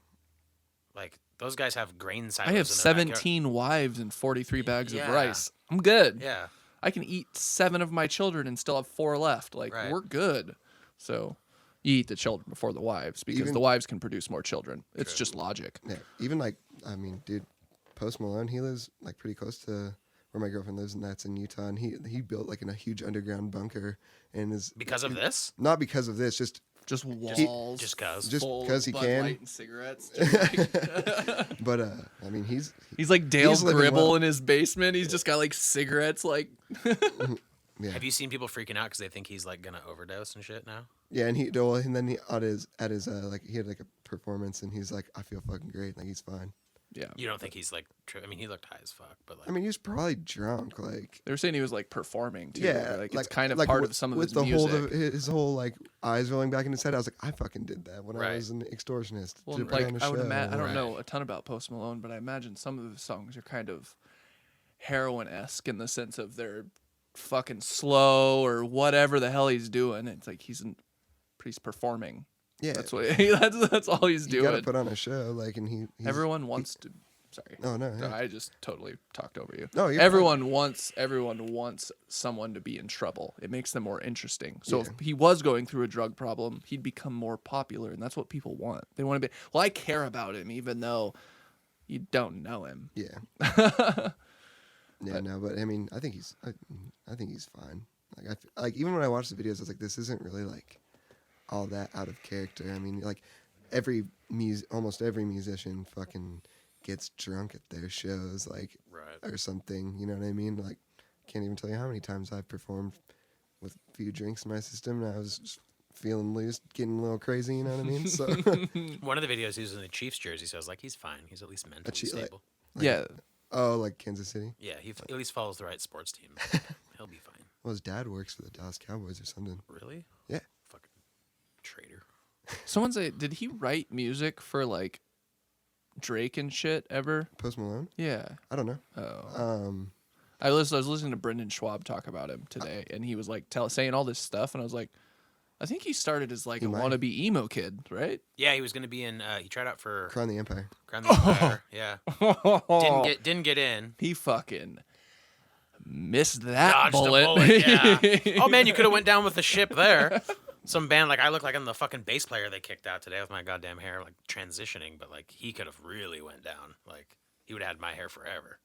Like those guys have grain silos. I have in their backyard. 17 wives and 43 bags Yeah. of rice. I'm good. Yeah. I can eat 7 of my children and still have 4 left. Like, Right. we're good. So you eat the children before the wives because Even- the wives can produce more children. It's just logic. Yeah, even like I mean, dude, Post Malone, he lives like pretty close to where my girlfriend lives, and that's in Utah. And he built like in a huge underground bunker, and is Because of this? not because of this, just Just walls. Just cause. Just full 'cause of he Bud can. Light and cigarettes. Just like- but I mean he's he's like Dale He's living Gribble well. in his basement. He's just got like cigarettes. Like, yeah Have you seen people freaking out because they think he's like gonna overdose and shit now? yeah, and then he at his like he had like a performance, and he's like, I feel fucking great, like he's fine. yeah. You don't think he's like? I mean, he looked high as fuck, but like, I mean, he was probably drunk, like They were saying he was like performing too. yeah, Like, it's kind of like part with- of some of with his the music. whole of his whole like eyes rolling back in his head. I was like, I fucking did that when Right. I was an extortionist. Well, to put like on a I would show. imagine, I don't Right. know a ton about Post Malone, but I imagine some of the songs are kind of heroin-esque in the sense of they're fucking slow or whatever the hell he's doing. It's like he's performing. Yeah, That's what that's all he's you gotta doing. put on a show, like, and he's Everyone wants to. Sorry. Oh no, No, yeah. I just totally talked over you. No, you're everyone wants someone to be in trouble. It makes them more interesting. So Yeah. if he was going through a drug problem, he'd become more popular, and that's what people want. They want to be. Well, I care about him, even though you don't know him. Yeah. Yeah, no, but I mean, I think he's fine. Like even when I watched the videos, I was like, this isn't really like all that out of character. I mean, like almost every musician fucking gets drunk at their shows, like right? or something. You know what I mean? Like, can't even tell you how many times I've performed with a few drinks in my system, and I was just feeling loose, getting a little crazy. You know what I mean? So One of the videos he was in the Chiefs jersey, so I was like, he's fine. He's at least mentally like- stable. Yeah, oh, like Kansas City. Yeah, he at least follows the right sports team. He'll be fine. Well, his dad works for the Dallas Cowboys or something. Really? Yeah. Fucking traitor. someone say, did he write music for like Drake and shit ever? Post Malone? Yeah. I don't know. Oh. I was listening to Brendan Schwab talk about him today, and he was like saying all this stuff, and I was like, I think he started as like He a might. wannabe emo kid, right? Yeah, he was gonna be in. He tried out for Crown the Empire. Crown the Empire. Yeah, didn't get in. He fucking missed that Dodged a bullet. bullet, yeah. Oh man, you could have went down with the ship there. Some band like I look like I'm the fucking bass player they kicked out today with my goddamn hair like transitioning, but like he could have really went down. Like he would have had my hair forever.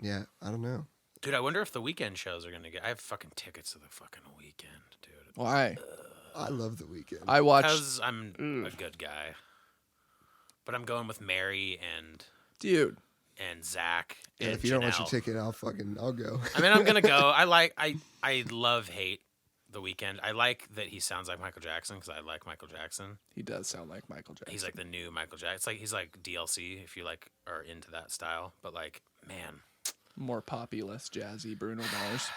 Yeah, I don't know. Dude, I wonder if the weekend shows are gonna get. I have fucking tickets to the fucking weekend, dude. Why? I love the weekend. I watched, Because I'm a good guy. But I'm going with Mary dude. and Zach. Yeah, and if you don't want your Janelle. ticket, I'll go. I mean, I'm gonna go. I love hate the weekend. I like that he sounds like Michael Jackson because I like Michael Jackson. He does sound like Michael Jackson. He's like the new Michael Jackson. It's like he's like DLC if you like are into that style. But like, man, more poppy, less jazzy. Bruno Mars.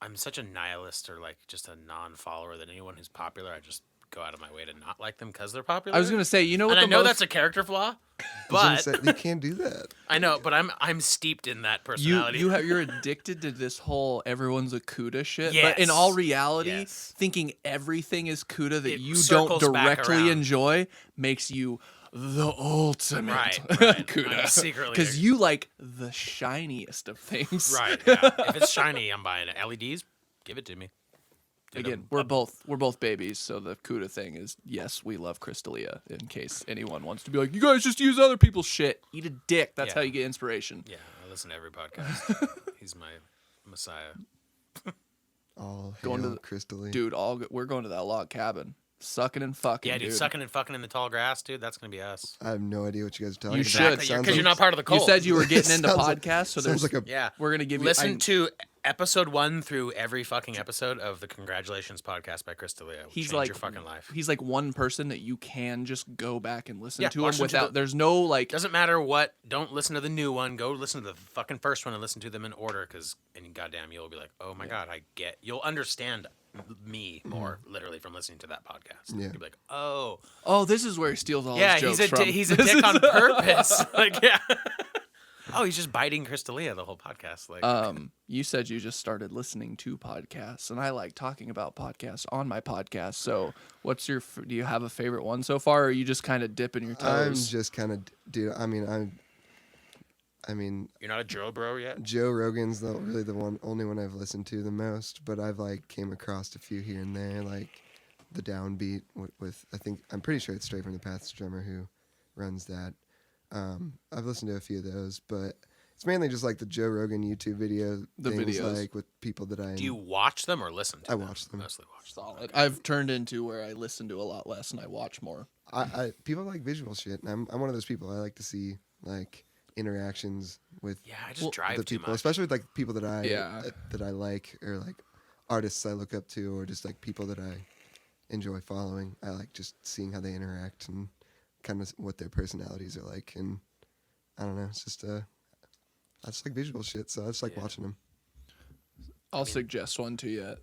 I'm such a nihilist or like just a non-follower that anyone who's popular, I just go out of my way to not like them because they're popular. I was gonna say, you know what? and I the know most, that's a character flaw, I but was gonna say, you can't do that. I know, but I'm steeped in that you personality. you're addicted to this whole everyone's a CUDA shit. Yes. But in all reality, Yes. thinking everything is CUDA that It you don't circles back directly around. enjoy makes you the ultimate Right. CUDA. I'm secretly Because you like the shiniest of things. right. Yeah. If it's shiny, I'm buying it. LEDs, give it to me. Dude, Again, we're both babies, so the CUDA thing is yes, we love Crystalia. In case anyone wants to be like, you guys just use other people's shit. Eat a dick. That's Yeah. how you get inspiration. Yeah, I listen to every podcast. He's my messiah. All Going to hail the- Crystalia. Dude, we're going to that log cabin, sucking and fucking. Yeah, dude, sucking and fucking in the tall grass, dude. That's gonna be us. I have no idea what you guys are talking You about. should. It Because sounds you're like- not part of the You cult. said you were getting into Sounds like- podcasts, so sounds there's like a Yeah. we're gonna give you. Listen to Episode 1 through every fucking episode of the Congratulations podcast by Chris D'Elia. He's Change like your fucking life. He's like one person that you can just go back and listen to him watch them to without. There's no like. Doesn't matter what. Don't listen to the new one. Go listen to the fucking first one and listen to them in order. And goddamn, you'll be like, oh my god, you'll understand me more literally from listening to that podcast. Yeah. You'll be like, oh, This is where he steals all yeah, his jokes from. he's a dick on purpose. Like, yeah. Oh, he's just biting Chris D'Elia the whole podcast. Like, You said you just started listening to podcasts, and I like talking about podcasts on my podcast. So, do you have a favorite one so far, or are you just kind of dipping your I'm toes? just kind of, dude. I mean, you're not a Joe bro yet? Joe Rogan's really the only one I've listened to the most, but I've like came across a few here and there, like the Downbeat with I'm pretty sure it's Straight from the Path's drummer who runs that. I've listened to a few of those, but it's mainly just like the Joe Rogan YouTube videos, like with people that I. Do you watch them or listen to them? I watch them. Mostly watch them. Solid. I've turned into where I listen to a lot less and I watch more. People like visual shit, and I'm one of those people. I like to see like interactions with Yeah, I just drive the too people, much. especially with like people that I Yeah. that I like, or like artists I look up to, or just like people that I enjoy following. I like just seeing how they interact and kind of what their personalities are like, and I don't know. It's just I just like visual shit, so I just like watching them. I'll suggest one to you.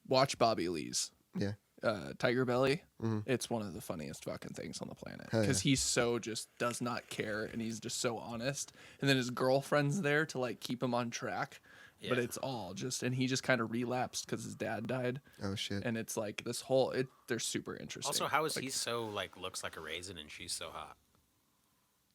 Watch Bobby Lee's. Yeah. Tiger Belly. Mhm. It's one of the funniest fucking things on the planet Hell because yeah. he's so just does not care and he's just so honest. And then his girlfriend's there to like keep him on track, but Yeah. it's all just and he just kind of relapsed because his dad died, Oh shit. and it's like this whole they're super interesting. Also, how is Like, he so like looks like a raisin and she's so hot?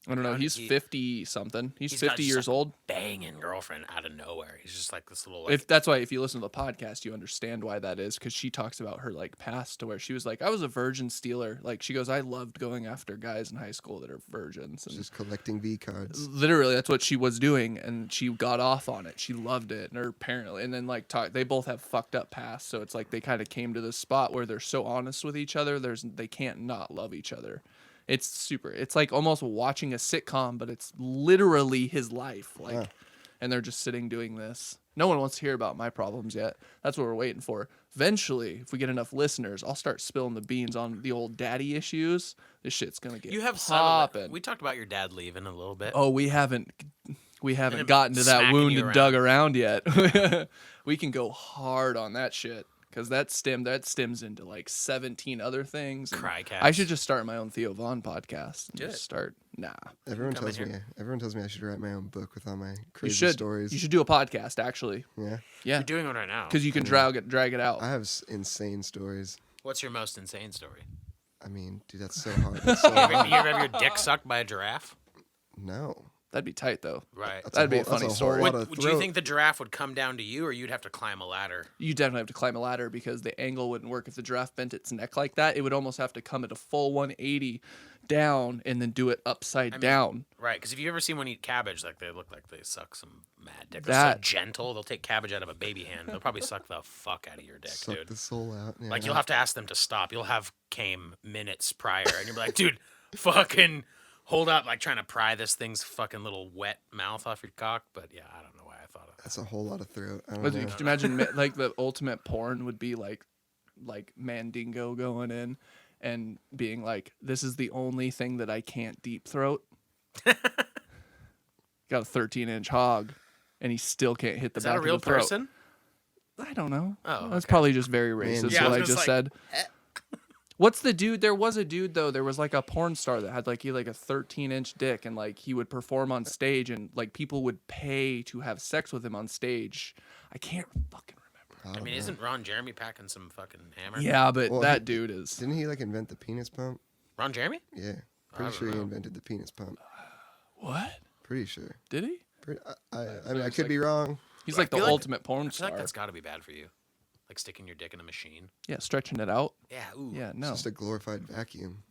I don't know. how He's did he- 50 something. He's got 50 just, years like, old. Banging girlfriend out of nowhere. He's just like this little. Like, If that's why, if you listen to the podcast, you understand why that is because she talks about her like past to where she was like, I was a virgin stealer. Like she goes, I loved going after guys in high school that are virgins. And Just collecting V cards. literally, that's what she was doing, and she got off on it. She loved it, and her apparently, and then like they both have fucked up pasts, so it's like they kind of came to this spot where they're so honest with each other. They can't not love each other. It's super. It's like almost watching a sitcom, but it's literally his life. Like, Wow. and they're just sitting doing this. No one wants to hear about my problems yet. That's what we're waiting for. Eventually, if we get enough listeners, I'll start spilling the beans on the old daddy issues. This shit's gonna get you have popping. We talked about your dad leaving a little bit. Oh, we haven't him gotten to that smacking wound you and around. dug around yet. We can go hard on that shit because that stems into like 17 other things. and Cry cats. I should just start my own Theo Vaughn podcast. And Do just it. start. Nah, Everyone come in tells me. Everyone tells me I should write my own book with all my you crazy should. stories. You should do a podcast actually. Yeah. Yeah, You're doing it right now. because you can drag it out. I have insane stories. What's your most insane story? I mean, dude, that's so hard. That's so You ever, hard. you ever have your dick sucked by a giraffe? No. That'd be tight though. Right. That'd be a that's funny whole story. lot Would, of do you throat. think the giraffe would come down to you, or you'd have to climb a ladder? You definitely have to climb a ladder because the angle wouldn't work if the giraffe bent its neck like that. It would almost have to come at a full 180 down and then do it upside down. Right, because if you ever seen one eat cabbage, like they look like they suck some mad dick. They're That- so gentle, they'll take cabbage out of a baby hand. They'll probably suck the fuck out of your dick, Suck dude. the soul out. Yeah. Like you'll have to ask them to stop. You'll have came minutes prior, and you'll be like, dude, fucking hold up, like trying to pry this thing's fucking little wet mouth off your cock. But yeah, I don't know why I thought of that. That's a whole lot of throat. I don't But know. could you imagine like the ultimate porn would be like Mandingo going in and being like, "This is the only thing that I can't deep throat." Got a 13-inch hog, and he still can't hit the Is back that a real of the throat. person? I don't know. Oh, That's okay. probably just very racist. Yeah, I what was I just just like, said. What's the dude? There was a dude though. There was like a porn star that had like a 13-inch dick, and like he would perform on stage, and like people would pay to have sex with him on stage. I can't fucking remember. I mean, isn't Ron Jeremy packing some fucking hammer? Yeah, but Well, that he- dude is. Didn't he like invent the penis pump? Ron Jeremy? Yeah. I Pretty don't sure he know. invented the penis pump. What? Pretty sure. Did he? I mean, I could be wrong. He's like the feel like- ultimate porn I feel star. like that's got to be bad for you. Like sticking your dick in a machine. Yeah, stretching it out. Yeah, ooh. Yeah, It's no. just a glorified vacuum.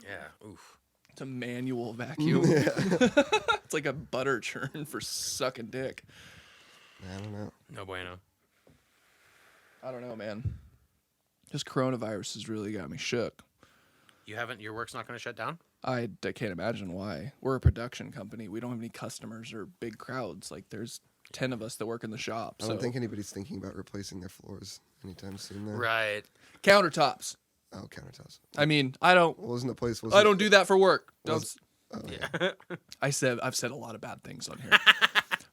Yeah, oof. It's a manual vacuum. It's like a butter churn for sucking dick. I don't know. No bueno. I don't know, man. This coronavirus has really got me shook. Your work's not going to shut down? I can't imagine why. We're a production company. We don't have any customers or big crowds. Like there's 10 of us that work in the shop. I So don't think anybody's thinking about replacing their floors anytime soon. Though. Right. countertops. Oh, countertops. I mean, I don't Wasn't the place? I don't do that for work. was- Don't Oh, yeah. I've said a lot of bad things on here.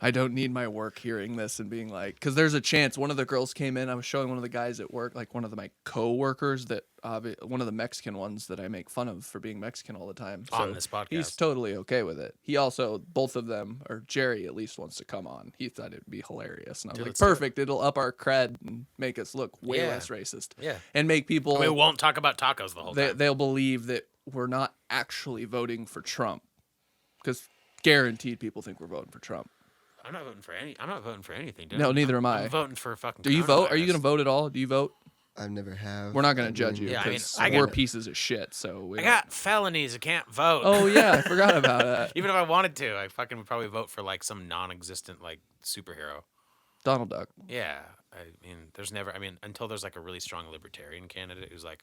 I don't need my work hearing this and being like, because there's a chance. One of the girls came in. I was showing one of the guys at work, like one of my co-workers, that one of the Mexican ones that I make fun of for being Mexican all the time. On this podcast. he's totally okay with it. He also, both of them, or Jerry at least wants to come on. He thought it'd be hilarious, and I was Dude, like, let's do it. perfect. It'll up our cred and make us look way Yeah. less racist. Yeah. and make people We won't talk about tacos the whole time. they'll believe that we're not actually voting for Trump, because guaranteed people think we're voting for Trump. I'm not voting for anything, dude. No, neither am I. I'm voting for fucking. Do you vote? Are you coronavirus. going to vote at all? Do you vote? I've never have. We're not going to judge you Yeah, I mean, because I we're got- pieces of shit. So we I don't- got felonies. I can't vote. Oh yeah, I forgot about that. Even if I wanted to, I fucking would probably vote for like some non-existent like superhero. Donald Duck. Yeah, I mean, there's never. I mean, until there's like a really strong libertarian candidate who's like,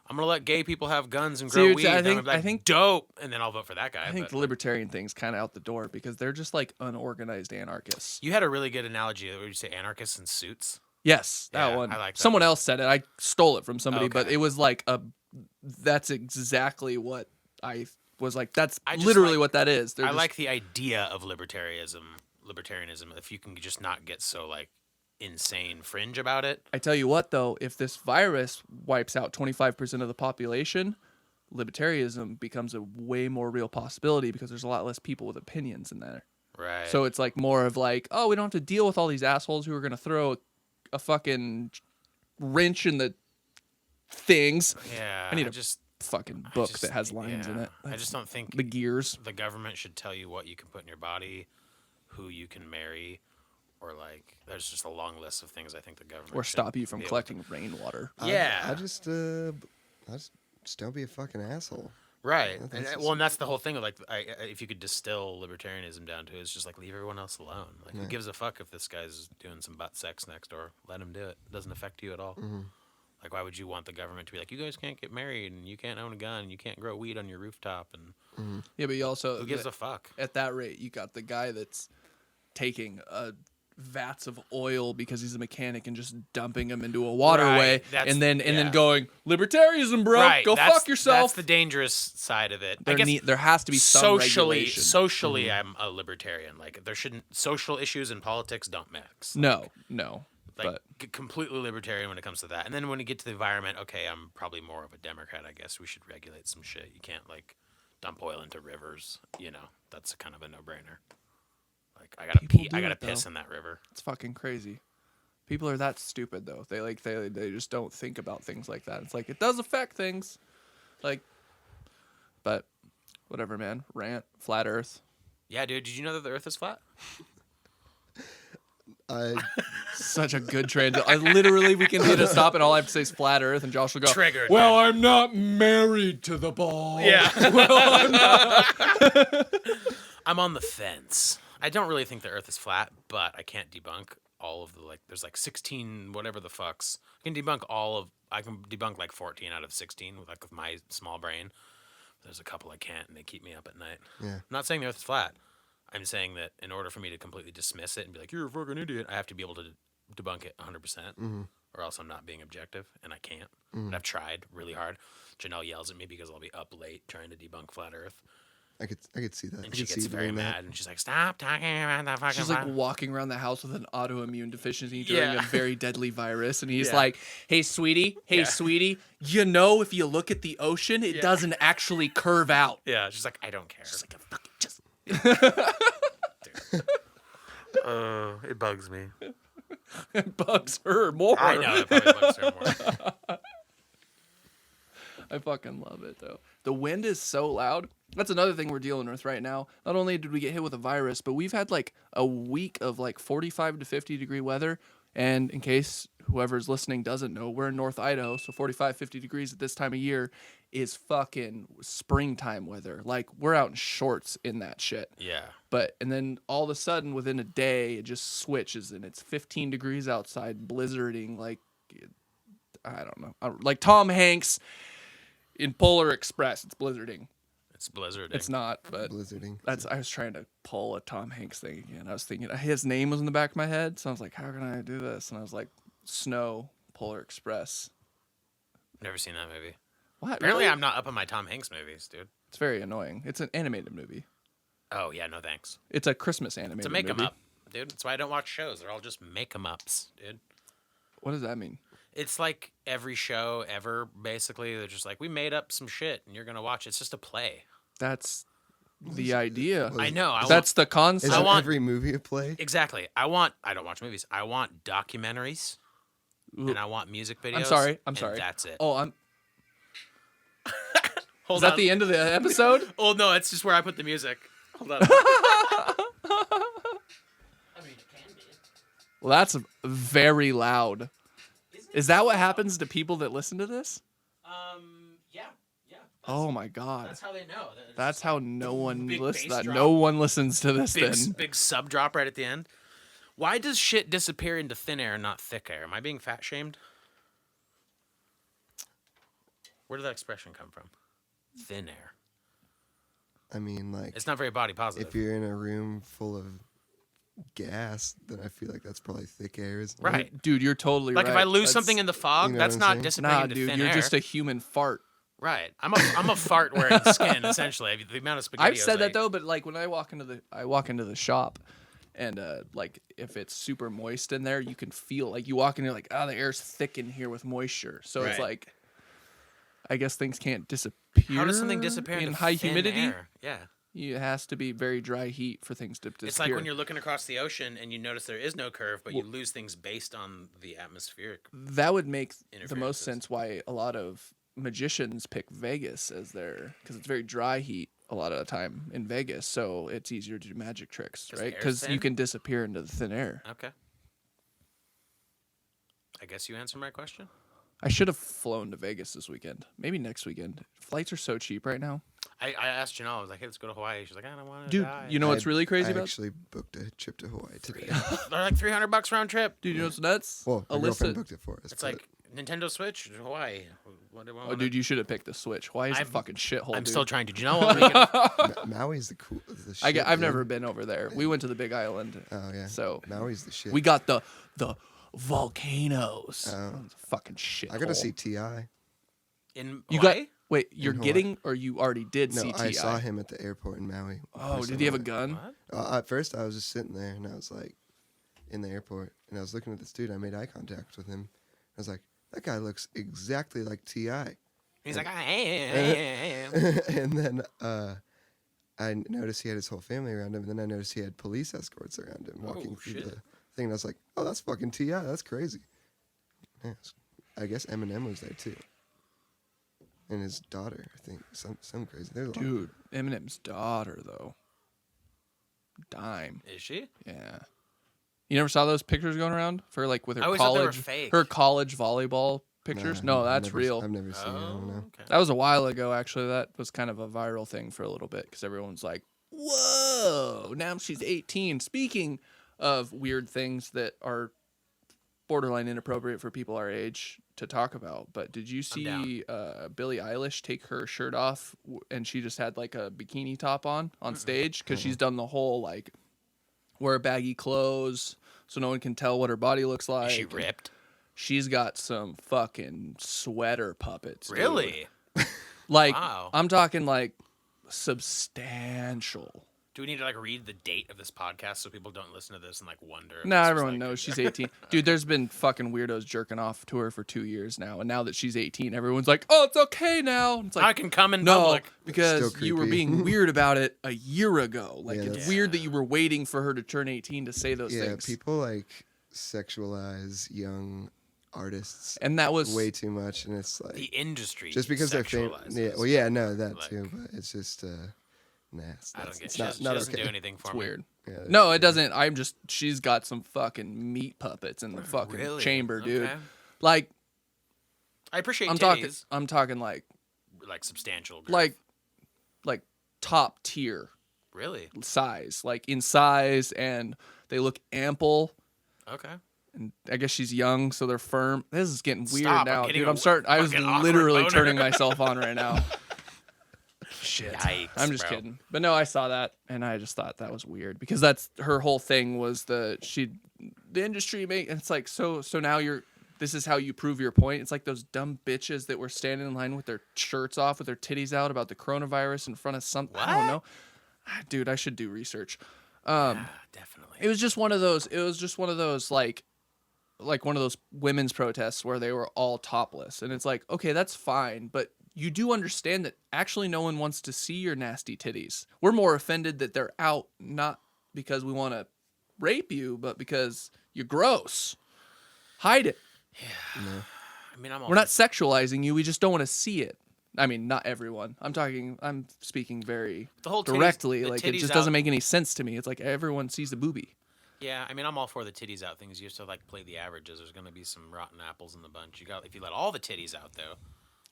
I'm gonna let gay people have guns and grow See, weed. I and I'm think- like, I think- dope, and then I'll vote for that guy. I think but, the libertarian thing's kind of out the door because they're just like unorganized anarchists. you had a really good analogy. Where you say anarchists in suits. Yes, that Yeah, one. I like that Someone one. else said it. I stole it from somebody, but Okay. it was like that's exactly what I was like. That's I just literally like- what that is. They're I just- like the idea of libertarianism. If you can just not get so like insane fringe about it. I tell you what, though, if this virus wipes out 25% of the population, libertarianism becomes a way more real possibility because there's a lot less people with opinions in there. Right. So it's like more of like, oh, we don't have to deal with all these assholes who are going to throw a fucking wrench in the things. yeah, I need I a just fucking I book just- that has lines in yeah. it. I just don't think The gears. the government should tell you what you can put in your body, who you can marry, or like there's just a long list of things I think the government Or should stop you from be able collecting rainwater. Yeah. I just don't be a fucking asshole. Right. That's And, just- well, and that's the whole thing. Of like, if you could distill libertarianism down to, it's just like leave everyone else alone. Like, who Right. gives a fuck if this guy's doing some butt sex next door? Let him do it. It doesn't affect you at all. Mm-hmm. Like, why would you want the government to be like, you guys can't get married and you can't own a gun and you can't grow weed on your rooftop and Yeah, but you also who gives a fuck? at that rate, you got the guy that's taking vats of oil because he's a mechanic and just dumping them into a waterway, Right, that's- and then yeah. going libertarianism, bro. Right. Go that's- fuck yourself. That's the dangerous side of it. I There, guess there has to be some socially, regulation. socially, I'm a libertarian. Like, there shouldn't social issues and politics don't mix. No, Like but completely libertarian when it comes to that. And then when you get to the environment, okay, I'm probably more of a Democrat. I guess we should regulate some shit. You can't like dump oil into rivers. You know, that's kind of a no-brainer. Like I gotta People pee. do I gotta it, piss though. in that river. it's fucking crazy. People are that stupid though. They just don't think about things like that. It's like it does affect things, like, but whatever, man. Rant, flat Earth. Yeah, dude. Did you know that the Earth is flat? I Such a good trend. I literally, we can hit a stop, and all I have to say is flat Earth, and Josh will go. Triggered. Well, I'm not married to the ball. Yeah. I'm on the fence. I don't really think the Earth is flat, but I can't debunk all of the like. There's like 16 whatever the fucks. I can debunk like 14 out of 16 with my small brain. There's a couple I can't, and they keep me up at night. Yeah. I'm not saying the Earth is flat. I'm saying that in order for me to completely dismiss it and be like, you're a fucking idiot, I have to be able to debunk it 100%, or else I'm not being objective, and I can't. And I've tried really hard. Janelle yells at me because I'll be up late trying to debunk flat Earth, I could see that. I and she could see gets you very doing that. mad, and she's like, stop talking about that fucking She's like flat. walking around the house with an autoimmune deficiency during Yeah. a very deadly virus, and he's Yeah. like, "Hey, sweetie, you know, if you look at the ocean, it doesn't actually curve out." Yeah, she's like, I don't care. She's like, "Fucking just." It bugs me. It bugs her more. I know, it probably bugs her more. I fucking love it though. The wind is so loud. That's another thing we're dealing with right now. Not only did we get hit with a virus, but we've had like a week of like 45 to 50 degree weather. And in case whoever's listening doesn't know, we're in North Idaho, so 45, 50 degrees at this time of year is fucking springtime weather. Like we're out in shorts in that shit. Yeah. And then all of a sudden within a day it just switches and it's 15 degrees outside, blizzarding like I don't know. Like Tom Hanks in Polar Express, it's blizzarding. It's blizzarding. It's not, but Blizzarding. I was trying to pull a Tom Hanks thing again. I was thinking his name was in the back of my head, so I was like, how can I do this? And I was like, Snow, Polar Express. Never seen that movie. What? Apparently, Really? I'm not up on my Tom Hanks movies, dude. It's very annoying. It's an animated movie. Oh yeah, no thanks. It's a Christmas animated To make 'em movie. up, dude. That's why I don't watch shows. They're all just make 'em ups, dude. What does that mean? It's like every show ever, basically. They're just like, we made up some shit, and you're gonna watch it. It's just a play. That's the idea. Well, I know. That's the Is concept. I want- every movie a play? Exactly. I don't watch movies. I want documentaries, and I want music videos. I'm sorry. I'm and sorry. That's it. Oh, Hold is that on. the end of the episode? Oh no, it's just where I put the music. Hold on. Well, that's very loud. Is that what happens to people that listen to this? Yeah. Oh my god. That's how they know. That's how no one Big listens. bass That drop. no one listens to this. big, Then big sub drop right at the end. Why does shit disappear into thin air and not thick air? Am I being fat shamed? Where did that expression come from? Thin air. I mean, like, It's not very body positive. if you're in a room full of gas, then I feel like that's probably thick air. Isn't it? Right. dude, you're totally Like right. if I lose That's- something in the fog, You know that's what I'm not saying? dissipating Nah, into dude, thin you're air. just a human fart. Right. I'm a fart wearing skin essentially. The amount of spaghetti. I've said that though, but like when I walk into the shop, and like if it's super moist in there, you can feel like you walk in, you're like, the air's thick in here with moisture. So it's Right. like, I guess things can't disappear. How does something disappear in into high thin humidity? air? Yeah. It has to be very dry heat for things to disappear. It's like when you're looking across the ocean and you notice there is no curve, but you lose things based on the atmospheric. That would make the most Interferences. sense why a lot of magicians pick Vegas as their, because it's very dry heat a lot of the time in Vegas, so it's easier to do magic tricks, 'Cause the right? air's Because you thin? can disappear into the thin air. Okay. I guess you answered my question. I should have flown to Vegas this weekend. Maybe next weekend. Flights are so cheap right now. I asked Janelle, I was like, hey, let's go to Hawaii. She's like, I don't want to Dude, die. you know what's really crazy I about? actually booked a trip to Hawaii today. They're like $300 round trip. Dude, you know what's nuts? Well, my Alyssa, girlfriend booked it for us. It's but like Nintendo Switch, Hawaii. What do I oh, wanna- dude, you should have picked the Switch. Why is a I'm- fucking shithole, I'm dude? still trying to. Do you know what? We can- Maui's the cool. The shit, I've dude. never been over there. We went to the Big Island. Oh yeah. So Maui's the shit. we got the volcanoes. Oh. It's a fucking shit. I got to see Ti. in You Hawaii? got wait. You're Hawaii. getting or you already did No, see I T.I.? saw him at the airport in Maui. Oh, First did time he have I a went. gun? What? At first, I was just sitting there, and I was like, in the airport, and I was looking at this dude. I made eye contact with him. I was like, that guy looks exactly like Ti. He's like, I am. And then I noticed he had his whole family around him. And then I noticed he had police escorts around him walking through shit. the thing. And I was like, oh, that's fucking Ti. That's crazy. Yeah, I guess Eminem was there too. And his daughter, I think. Some crazy. There's a lot. Dude, Eminem's daughter though. Dime. Is she? Yeah. You never saw those pictures going around for like with her I always thought they were college, fake. her college volleyball pictures? Nah, No, I've that's never- real. I've never seen it. I don't know. okay. That was a while ago, actually. That was kind of a viral thing for a little bit because everyone's like, whoa, now she's 18. Speaking of weird things that are borderline inappropriate for people our age to talk about, but did you see Billie Eilish take her shirt off and she just had like a bikini top on stage? Because she's done the whole like wear baggy clothes so no one can tell what her body looks like. Is she ripped? She's got some fucking sweater puppets. dude. Really? Like, Wow. I'm talking like substantial. Do we need to like read the date of this podcast so people don't listen to this and like wonder? if No, this was, everyone like, knows a- she's 18. Dude, there's been fucking weirdos jerking off to her for 2 years now. And now that she's 18, everyone's like, oh, it's okay now. It's I like, can come in no, public. because Still you were creepy. being weird about it a year ago. Like, Yeah, it's that's- weird that you were waiting for her to turn 18 to say those Yeah, things. people like sexualize young artists And that was way too much, and it's like The industry just because they're famous. sexualizes. Yeah, well, yeah, no, that Like- too, but it's just nah, I don't get. it's She not doesn't okay. do anything for it's me. weird. Yeah, No, it doesn't. I'm just, she's got some fucking meat puppets in the fucking Really? chamber, dude. Okay. Like, I appreciate I'm titties, talking like substantial. Girth. like top tier really? size, like in size, and they look ample. Okay. And I guess she's young, so they're firm. This is getting weird Stop, I'm now, getting dude. a I'm starting. I was fucking awkward literally boner. turning myself on right now. shit. Yikes, I'm just bro. kidding. But no, I saw that and I just thought that was weird because that's her whole thing was the industry make, and it's like so now this is how you prove your point. It's like those dumb bitches that were standing in line with their shirts off with their titties out about the coronavirus in front of some I don't What? know. Dude, I should do research. Yeah, definitely. It was just one of those like one of those women's protests where they were all topless. And it's like, okay, that's fine, but you do understand that actually no one wants to see your nasty titties. We're more offended that they're out, not because we want to rape you, but because you're gross. Hide it. I mean, We're not sexualizing you. We just don't want to see it. I mean, not everyone. I'm speaking very The whole titties- directly. the Like, it titties just out- doesn't make any sense to me. It's like everyone sees the boobie. Yeah, I mean, I'm all for the titties out things. You have to like play the averages. There's gonna be some rotten apples in the bunch. If you let all the titties out though,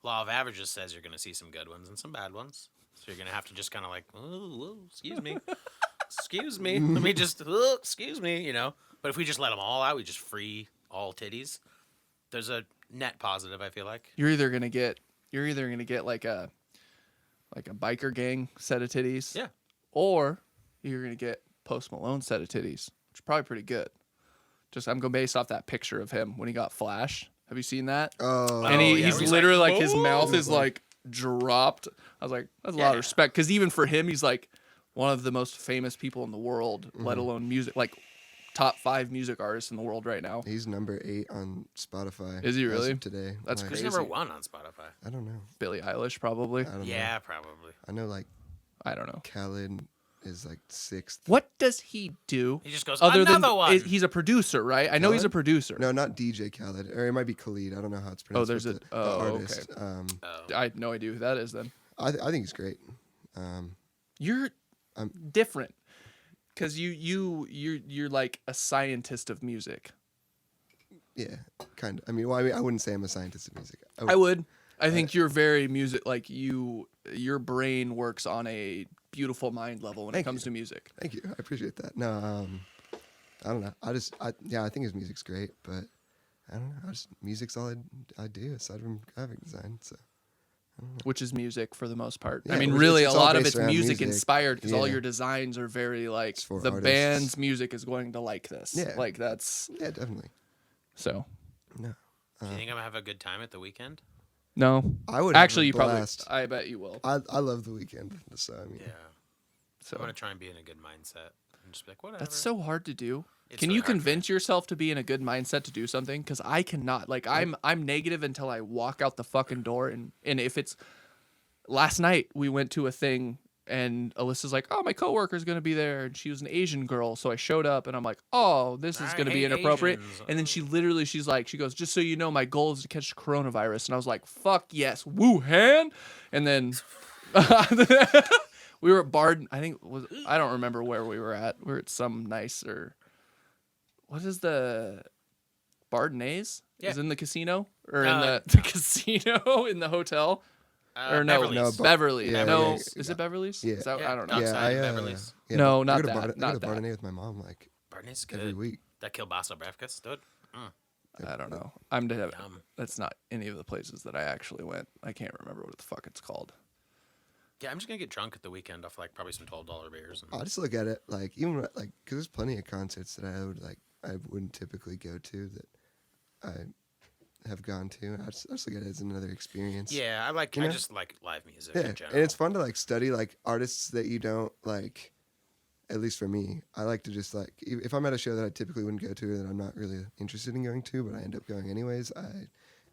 law of averages says you're gonna see some good ones and some bad ones. So you're gonna have to just kind of like, oh, excuse me, excuse me, let me just, excuse me, But if we just let them all out, we just free all titties. There's a net positive. I feel like. You're either gonna get like a biker gang set of titties, Yeah. or you're gonna get Post Malone set of titties, which is probably pretty good. Just I'm going based off that picture of him when he got Flash. Have you seen that? Oh, And yeah, he's where he's literally like, like his mouth is like dropped. I was like, that's a lot of Yeah. respect because even for him, he's like one of the most famous people in the world, let alone music, like top 5 music artists in the world right now. he's number 8 on Spotify. Is he as of really? today? That's Like, Who's crazy. number 1 on Spotify? I don't know. Billie Eilish, probably. I don't know. Yeah, probably. I know like I don't know. Khaled is like 6th. What does he do? He just goes, Other another than one. he's a producer, right? I know he's a Khaled? producer. No, not DJ Khaled, or it might be Khalid. I don't know how it's pronounced. there's but a- the oh, artist. I had no idea who that is. Then I think he's great. you're I'm- different because you're like a scientist of music. Yeah, kind of. I mean, I wouldn't say I'm a scientist of music. I would. I think you're very music. Like your brain works on a beautiful mind level when it Thank comes you. to music. Thank you. I appreciate that. No, I don't know. I think his music's great, but I don't know. Music's all I do aside from graphic design. So Which is music for the most part. Yeah, I mean, it's- really, it's a all lot of based it's around music music. inspired because all Yeah. your designs are very like It's for the artists. band's music is going to like this. Yeah. Like that's yeah, definitely. so. No, Do you think I'm gonna have a good time at the weekend? No, I would actually, you have a blast. probably. I bet you will. I love the weekend. So I mean, Yeah. So I'm gonna try and be in a good mindset and just be like, whatever. that's so hard to do. It's Can really you hard for me. convince yourself to be in a good mindset to do something? Because I cannot. Like I'm negative until I walk out the fucking door. And if it's last night we went to a thing and Alyssa's like, oh, my coworker's gonna be there, and she was an Asian girl, so I showed up and I'm like, oh, this is I gonna be hate inappropriate. Asians. And then she goes, just so you know, my goal is to catch coronavirus. And I was like, fuck yes, Wuhan. And then we were at Barden. I don't remember where we were at. We were at some nicer. What is the Bardenese? Yeah. Is in the casino or in the, Uh, the casino in the hotel? Or no, Beverly's. No, Beverly. yeah, no, yeah, is it Beverly's? Yeah. Is that, Yeah, I don't know. yeah. yeah, Outside I of Beverly's? yeah, No, I not go to that, Barden- I not go to that. Barden with my mom like Barney's good. every week. That kielbasa breakfast, dude. I don't know. Yum. That's not any of the places that I actually went. I can't remember what the fuck it's called. Yeah, I'm just gonna get drunk at the weekend off like probably some $12 beers. And... I just look at it like even like because there's plenty of concerts that I wouldn't typically go to that I have gone to. I just look at it as another experience. Yeah, I You know? just like live music Yeah, in and general. it's fun to like study like artists that you don't like. At least for me, I like to just like if I'm at a show that I typically wouldn't go to that I'm not really interested in going to, but I end up going anyways.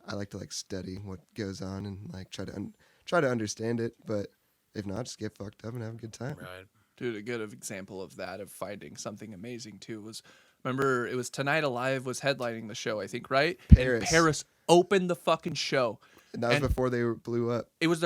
I like to like study what goes on and like try to understand it. But if not, just get fucked up and have a good time. Right. Dude, a good example of that, of finding something amazing too, was remember it was Tonight Alive was headlining the show, I think, right? Paris. And Paris opened the fucking show. And that was And- before they blew up. It was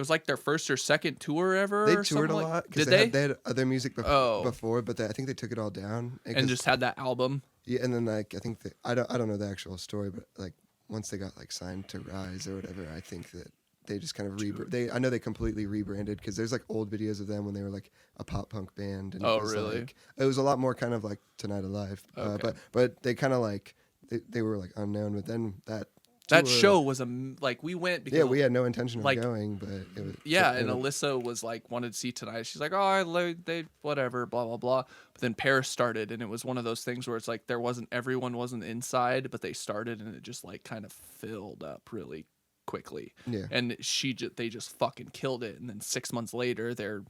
like their first or second tour ever. They or toured a something lot Did because they? they had other music Oh. before, but I think they took it all down. And just had that album. yeah, and then like I think I don't know the actual story, but like once they got like signed to Rise or whatever, I think that they just kind of I know they completely rebranded because there's like old videos of them when they were like a pop punk band. And Oh, it was, really? Like, it was a lot more kind of like Tonight Alive, Okay. but they kind of like they were like unknown, but then that That tour- show was like we went because Yeah, we had no intention of like, going, but it was. yeah, it and was- Alyssa was like wanted to see tonight. She's like, oh, they whatever, blah blah blah. But then Paris started, and it was one of those things where it's like everyone wasn't inside, but they started, and it just like kind of filled up really quickly. Yeah. And they just fucking killed it. And then 6 months later, they're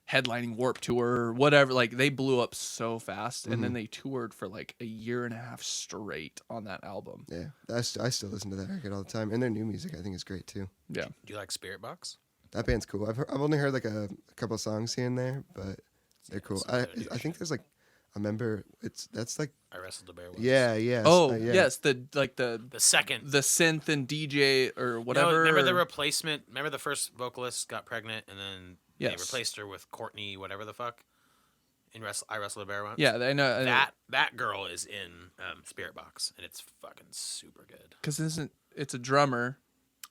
headlining Warped Tour or whatever. Like they blew up so fast, and then they toured for like a year and a half straight on that album. Yeah, I still listen to that record all the time, and their new music I think is great too. Yeah. Do you like Spirit Box? That band's cool. I've only heard like a couple songs here and there, but they're cool. Some I good think there's like a member. That's like I wrestled the bear once. yeah. Oh yeah. yes, the second. the synth and DJ or whatever. No, remember the replacement? Remember the first vocalist got pregnant and then they Yes. replaced her with Courtney, whatever the fuck. In I wrestled a bear once. Yeah, I know That girl is in Spirit Box and it's fucking super good. because it's a drummer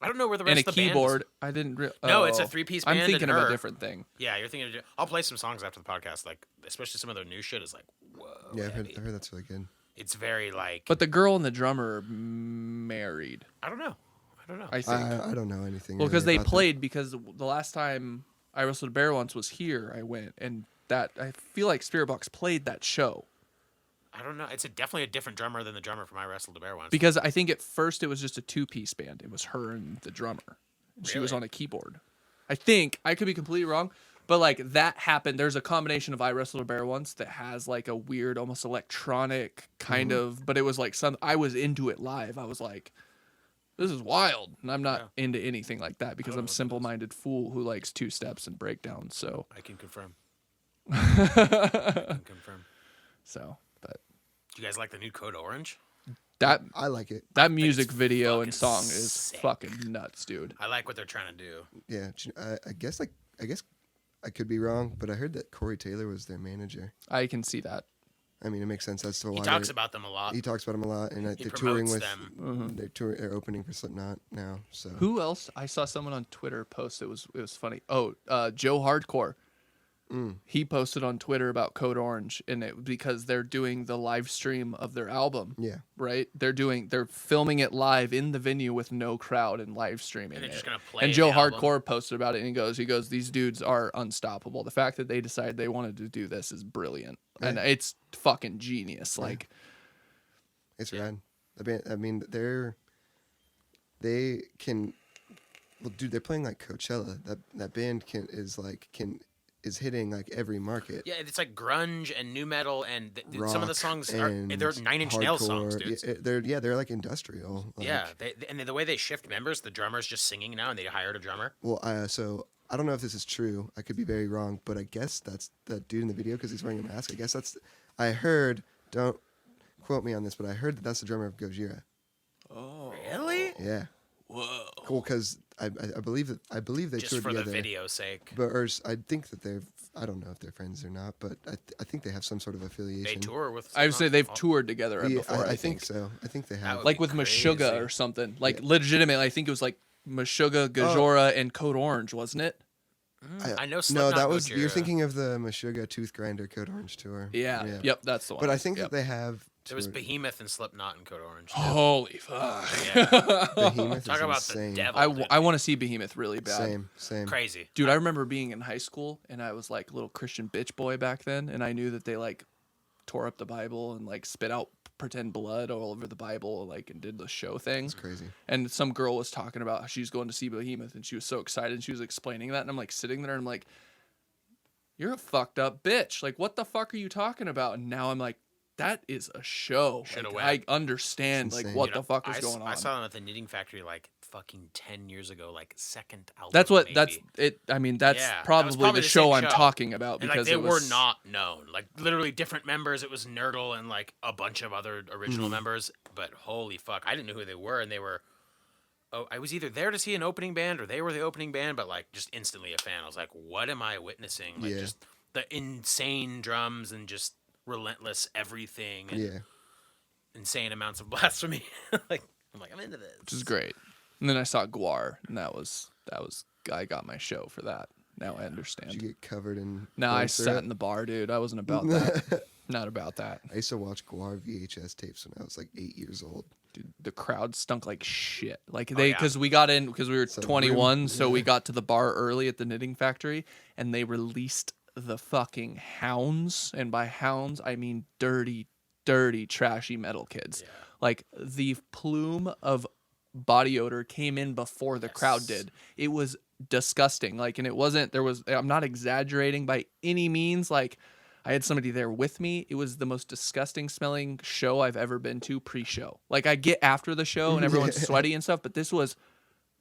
I don't know where the and rest a of the keyboard. band I didn't. No, it's a three-piece I'm band thinking and of a her. different thing. Yeah, you're thinking. I'll play some songs after the podcast, like especially some of their new shit is like whoa. Yeah, heavy. I've heard that's really good. It's very like. But the girl and the drummer are married. I don't know. I think. I don't know anything. Well, because really they about played because the last time I wrestled a bear once was here. I went and that I feel like Spirit Box played that show I don't know. It's definitely a different drummer than the drummer from I Wrestled a Bear once. because I think at first it was just a 2-piece band. It was her and the drummer. And she was Really? on a keyboard. I think I could be completely wrong, but like that happened. There's a combination of I Wrestled a Bear once that has like a weird, almost electronic kind of, but it was like I was into it live. I was like, this is wild, and I'm not into anything like that because I'm a simple-minded fool who likes 2 steps and breakdowns. So, I can confirm. I can confirm. but Do you guys like the new Code Orange? that I like it. that music it's video and fucking song is sick. fucking nuts, dude. I like what they're trying to do. Yeah, I guess I could be wrong, but I heard that Corey Taylor was their manager. I can see that. I mean, it makes sense as to why He talks about them a lot. he talks about him a lot, and He they're touring promotes with them. they're opening for Slipknot now. So Who else? I saw someone on Twitter post. It was funny. Oh, Joe Hardcore. He posted on Twitter about Code Orange, and it because they're doing the live stream of their album. Yeah. Right. They're filming it live in the venue with no crowd and live streaming And they're it. just gonna play And Joe the album. Hardcore posted about it, and he goes, these dudes are unstoppable. The fact that they decided they wanted to do this is brilliant, and it's fucking genius. Like. it's rad. The band, I mean, they can. Well, dude, they're playing like Coachella. That band is hitting like every market. Yeah, it's like grunge and new metal, and some of the Rock songs are and they're 9 Inch Nails songs, hardcore. dude. They're like industrial. Like, Yeah, and the way they shift members, the drummer's just singing now, and they hired a drummer. Well, so I don't know if this is true. I could be very wrong, but I guess that's the dude in the video because he's wearing a mask. I guess I heard. Don't quote me on this, but I heard that's the drummer of Gojira. Really? Yeah. Whoa. Cool, because I believe they Just toured for together. the video's sake. But I think that I don't know if they're friends or not, but I think they have some sort of They affiliation. tour with. I would say they've Slipknot. toured together Yeah, before. I think so. I think they have. would Like be with Meshuggah crazy. or something. Like legitimately, I think it was like Meshuggah, Gajora, and Code Orange, wasn't it? I know No, Slipknot that was Gojira. you're thinking of the Meshuggah Tooth Grinder Code Orange tour. Yeah. Yep, that's the one. But I think Yep. that they have. There was toured- Behemoth and Slipknot and Code Orange. Holy fuck. Behemoth Talk is about insane. the devil. dude. I want to see Behemoth really bad. Same. Crazy. Dude, I remember being in high school and I was like a little Christian bitch boy back then, and I knew that they like tore up the Bible and like spit out pretend blood all over the Bible, like, and did the show thing. It's crazy. And some girl was talking about how she's going to see Behemoth, and she was so excited, and she was explaining that, and I'm like sitting there and I'm like, you're a fucked up bitch. Like, what the fuck are you talking about? And now I'm like, that is a show. Shoulda Like, went. I understand It's like insane. what You know, the fuck is I going on. I saw them at the Knitting Factory like fucking 10 years ago, like second album. That's what maybe. that's it. I mean, that's Yeah, that was probably, probably the the show same I'm show. talking about And because like they it was were not known. Like literally different members. It was Nurgle and like a bunch of other original members. But holy fuck, I didn't know who they were, and they were. Oh, I was either there to see an opening band or they were the opening band, but like just instantly a fan. I was like, what am I witnessing? Like Yeah. just the insane drums and just relentless everything and Yeah. insane amounts of blasphemy. Like I'm like, I'm into this. which is great. And then I saw Guar, and that was I got my show for that. Now I Did understand. you get covered in? Now I corn sat syrup? in the bar, dude. I wasn't about that. Not about that. I used to watch Guar VHS tapes when I was like 8 years old. Dude, the crowd stunk like shit. Like yeah. because we got in because we were So 21, room- so we yeah. got to the bar early at the knitting factory, and they released the fucking hounds, and by hounds I mean dirty, trashy metal kids. Yeah. Like the plume of body odor came in before the crowd Yes. did. It was disgusting. Like, and it wasn't. I'm not exaggerating by any means. Like, I had somebody there with me. It was the most disgusting smelling show I've ever been to pre-show. Like, I get after the show and everyone's sweaty and stuff, but this was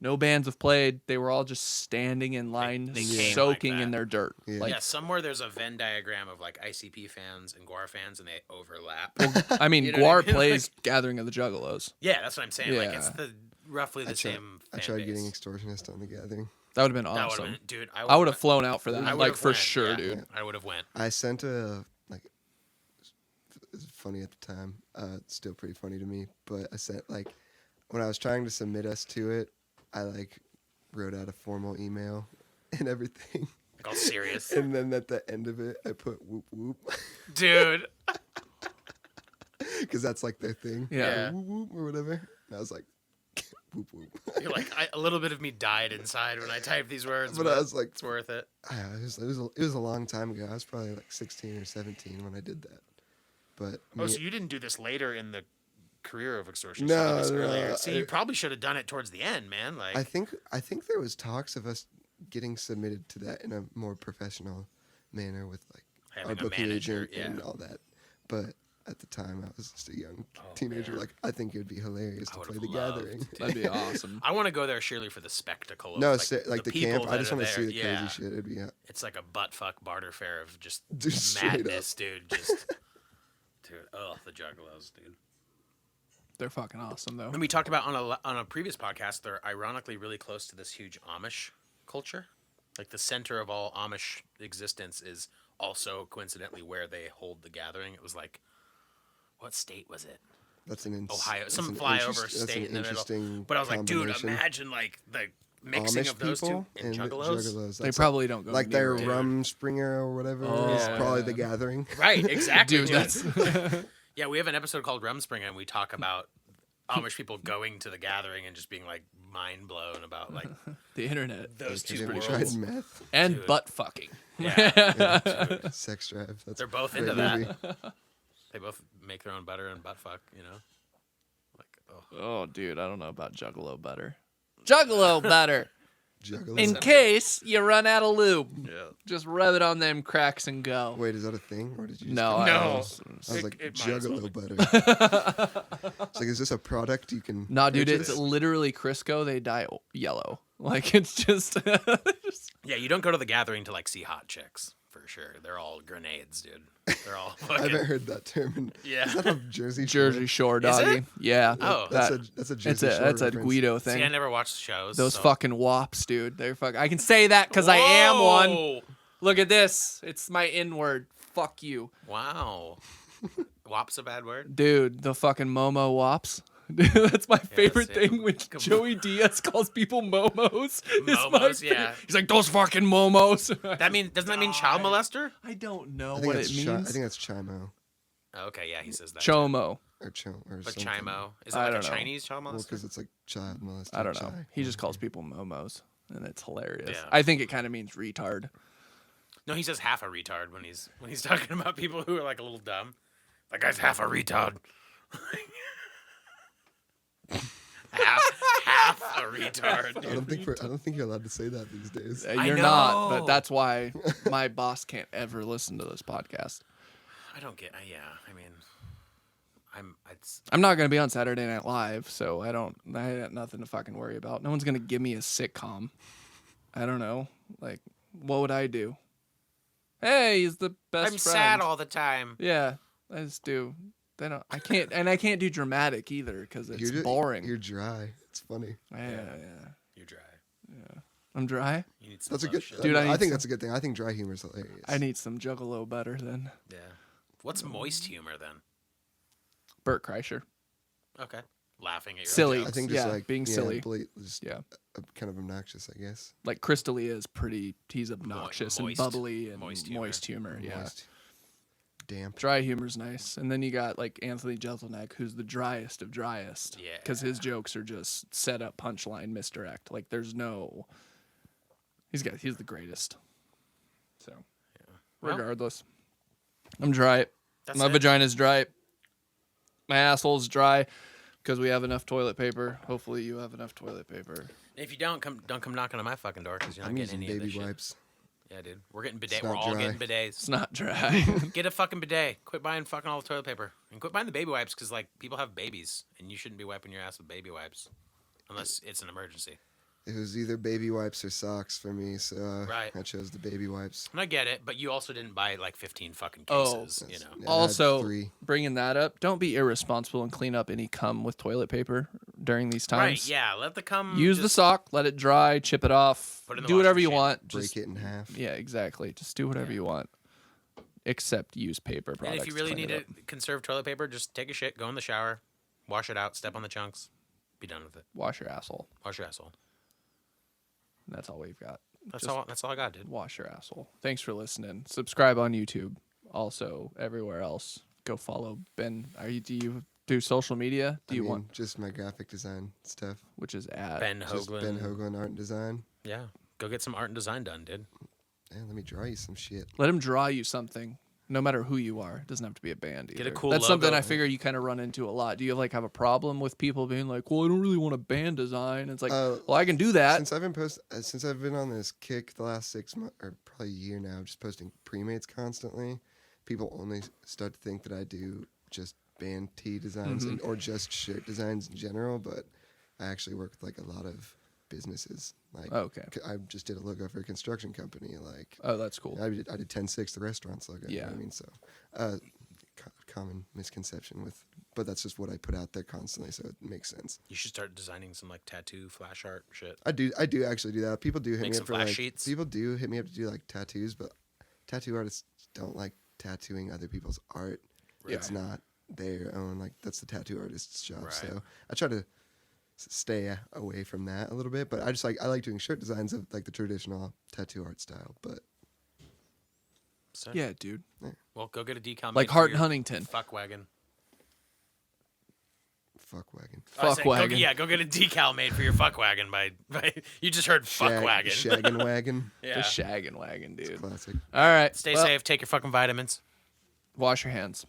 no bands have played. They were all just standing in line, they came soaking like in that. their dirt. Yeah. Like, Yeah, somewhere there's a Venn diagram of like ICP fans and Guar fans, and they overlap. I mean, You know what I Guar mean? plays Gathering of the Juggalos. Yeah, that's what I'm saying. Like, it's Yeah. roughly the I tried, same. I fan tried base. getting Extortionist on the Gathering. That would have been That would've awesome. been, dude. I would have flown out for I that, would've like for went, sure, yeah. dude. I would have went. I sent a like. It's funny at the time. It's still pretty funny to me. But I sent like when I was trying to submit us to it, I like wrote out a formal email and everything. Like all serious, And then at the end of it, I put whoop whoop dude. because that's like their thing. Yeah. Whoop whoop or whatever. And I was like, whoop whoop. You're like a little bit of me died inside when I typed these words, But I was like, it's worth it. it was a long time ago. I was probably like 16 or 17 when I did that. But Oh, me- so you didn't do this later in the career of Extortion? No, you did this no, earlier. See, you I- probably should have done it towards the end, man. Like, I think there was talks of us getting submitted to that in a more professional manner with like Having our a booking manager, agent and yeah. all that. But at the time, I was just a young Oh, teenager. man. Like, I think it would be hilarious I to would've play the loved Gathering. to. That'd be awesome. I want to go there sheerly for the spectacle. Of, No, like, the people camp. I that just are want to see there. the Yeah. crazy shit. It'd be It's like a butt fuck barter fair of just Dude, straight up. madness, dude. Just, dude. Oh, the Juggalos, dude. They're fucking awesome though. And we talked about on a previous podcast, they're ironically really close to this huge Amish culture. Like the center of all Amish existence is also coincidentally where they hold the Gathering. It was like, what state was it? That's an Ohio, that's some an flyover interest- that's state an in the middle. interesting But I was like, dude, combination. imagine like the mixing Amish of those two people and Juggalos. They That's probably don't go like near their it. rum springer or whatever Oh, is probably yeah. the Gathering. Right, exactly. Dude, dude. that's Yeah, we have an episode called Rumspringa, and we talk about Amish people going to the Gathering and just being like mind blown about like the internet those Have two you ever worlds. tried meth? and Dude. butt fucking. Yeah, Sex drive. That's they're a both great into that. movie. They both make their own butter and butt fuck. You know, like oh. Oh, dude, I don't know about Juggalo butter. Juggalo butter. Juggalos. In case you run out of lube, Yeah. just rub it on them cracks and go. Wait, is that a thing, or did you? Just No, come- I No. I was was like it might as well Juggalo butter. It's like, is this a product you can? nah, dude, purchase? it's literally Crisco. They dye yellow. Like it's just, Yeah, you don't go to the Gathering to like see hot chicks for sure. They're all grenades, dude. They're all I haven't fucking. heard that term. Yeah. Is that a Jersey? Jersey Shore Is doggy. it? Yeah. Oh. That's that- a Jersey it's a Shore that's a reference. Guido See, I thing. never watched shows. Those so. fucking wops, dude. They're fuck. I can say that because I am one. Whoa! Look at this. It's my N word. Fuck you, Wow. WAP's a bad word. dude. The fucking Momo wops. Dude, that's my favorite that's it. thing when Joey Diaz calls people momos. It's my Momos, favorite. yeah. He's like those fucking momos. Doesn't that mean child molester? I don't know I think what that's it I means. think that's Chimo Oh, okay, yeah, he says that. Chomo. or But something. Chimo. Is it I like a don't know. Chinese child Well, molester? because it's like child molested. I don't know. Chai. He just calls people momos, and it's hilarious. Yeah. I think it kind of means retard. No, he says half a retard when he's talking about people who are like a little dumb. That guy's half a retard. half a retard. I don't think I don't think you're allowed to say that these days. I You're not, know. but that's why my boss can't ever listen to this podcast. I don't get. Yeah, I mean, It's I'm not gonna be on Saturday Night Live, so I got nothing to fucking worry about. No one's gonna give me a sitcom. I don't know. Like, what would I do? Hey, he's the best I'm friend. sad all the time. Yeah, I just do. They don't. I can't, and I can't do dramatic either because it's boring. You're dry. It's funny. Yeah. You're dry. I'm dry. You need some That's a good. lotion. Dude, I I need think some- that's a good thing. I think dry humor is hilarious. I need some Juggalo butter then. Yeah. What's moist humor then? Bert Kreischer. Okay. Laughing at your Silly. own I jokes. think just Yeah, like being silly. Just Yeah. kind of obnoxious, I guess. Like Crystalia is pretty. He's obnoxious and moist- bubbly and moist moist humor. humor. Yeah. Moist. damp. Dry humor's nice. And then you got like Anthony Jeselnik, who's the driest of driest. Yeah. Because his jokes are just set up, punchline, misdirect. Like there's no. He's the greatest. So, Well, regardless, I'm dry. that's My it. vagina's dry. My asshole's dry because we have enough toilet paper. Hopefully, you have enough toilet paper. If you don't come knocking on my fucking door because you're not I'm getting using any of this baby shit. wipes. Yeah, dude. We're getting bidet. It's We're not all dry. getting bidets. It's not dry. Get a fucking bidet. Quit buying fucking all the toilet paper. And quit buying the baby wipes because, like, people have babies and you shouldn't be wiping your ass with baby wipes unless it's an emergency. It was either baby wipes or socks for me, so Right. I chose the baby wipes. And I get it, but you also didn't buy, like, 15 fucking Oh. cases, you know. Yeah, I had Also, 3. bringing that up, don't be irresponsible and clean up any cum with toilet paper during these times. Right, yeah. Let the cum. Use the just sock, let it dry, chip it off, Put it in the do whatever washing you machine. want. Break Just it in half. yeah, exactly. Just do whatever you want, except use paper products. And if you really to clean need it to conserve toilet paper, just take a shit, go in the shower, wash it out, step on the chunks, be done with it. wash your asshole. Wash your asshole. And that's all we've got. That's Just all. That's all I got, dude. Wash your asshole. Thanks for listening. Subscribe on YouTube. Also, everywhere else, go follow Ben. Do you do social media? Do you want? just my graphic design stuff? Which is at Ben Just Hoagland. Ben Hoagland Art and Design. Yeah, go get some art and design done, dude. Yeah, let me draw you some shit. Let him draw you something. No matter who you are, it doesn't have to be a band either. Get a cool That's something logo. I figure you kind of run into a lot. Do you have a problem with people being like, "Well, I don't really want a band design"? It's like, well, I can do that. Since I've been on this kick the last 6 months or probably a year now, just posting pre-mates constantly, people only start to think that I do just band tee designs or just shirt designs in general. But I actually work with like a lot of businesses. Like, Okay. I just did a logo for a construction company. Like, Oh, that's cool. I did 10-6, the restaurant's logo. You know what Yeah. I mean, so common misconception but that's just what I put out there constantly, so it makes sense. You should start designing some like tattoo flash art shit. I do actually do that. People do hit Make me some up for flash like sheets. people do hit me up to do like tattoos, but tattoo artists don't like tattooing other people's art. Yeah. It's not their own. Like that's the tattoo artist's job. Right. So I try to stay away from that a little bit. But I like doing shirt designs of like the traditional tattoo art style. But So, Yeah, dude. Well, go get a decal. Like made for Hart your and Huntington. Fuck wagon. fuck wagon. I Fuck said, wagon. Go get a decal made for your fuck wagon by you just heard fuck wagon. Shaggin' wagon. Yeah. The shaggin' wagon, dude. Classic. All right. Stay well, safe. Take your fucking vitamins. Wash your hands.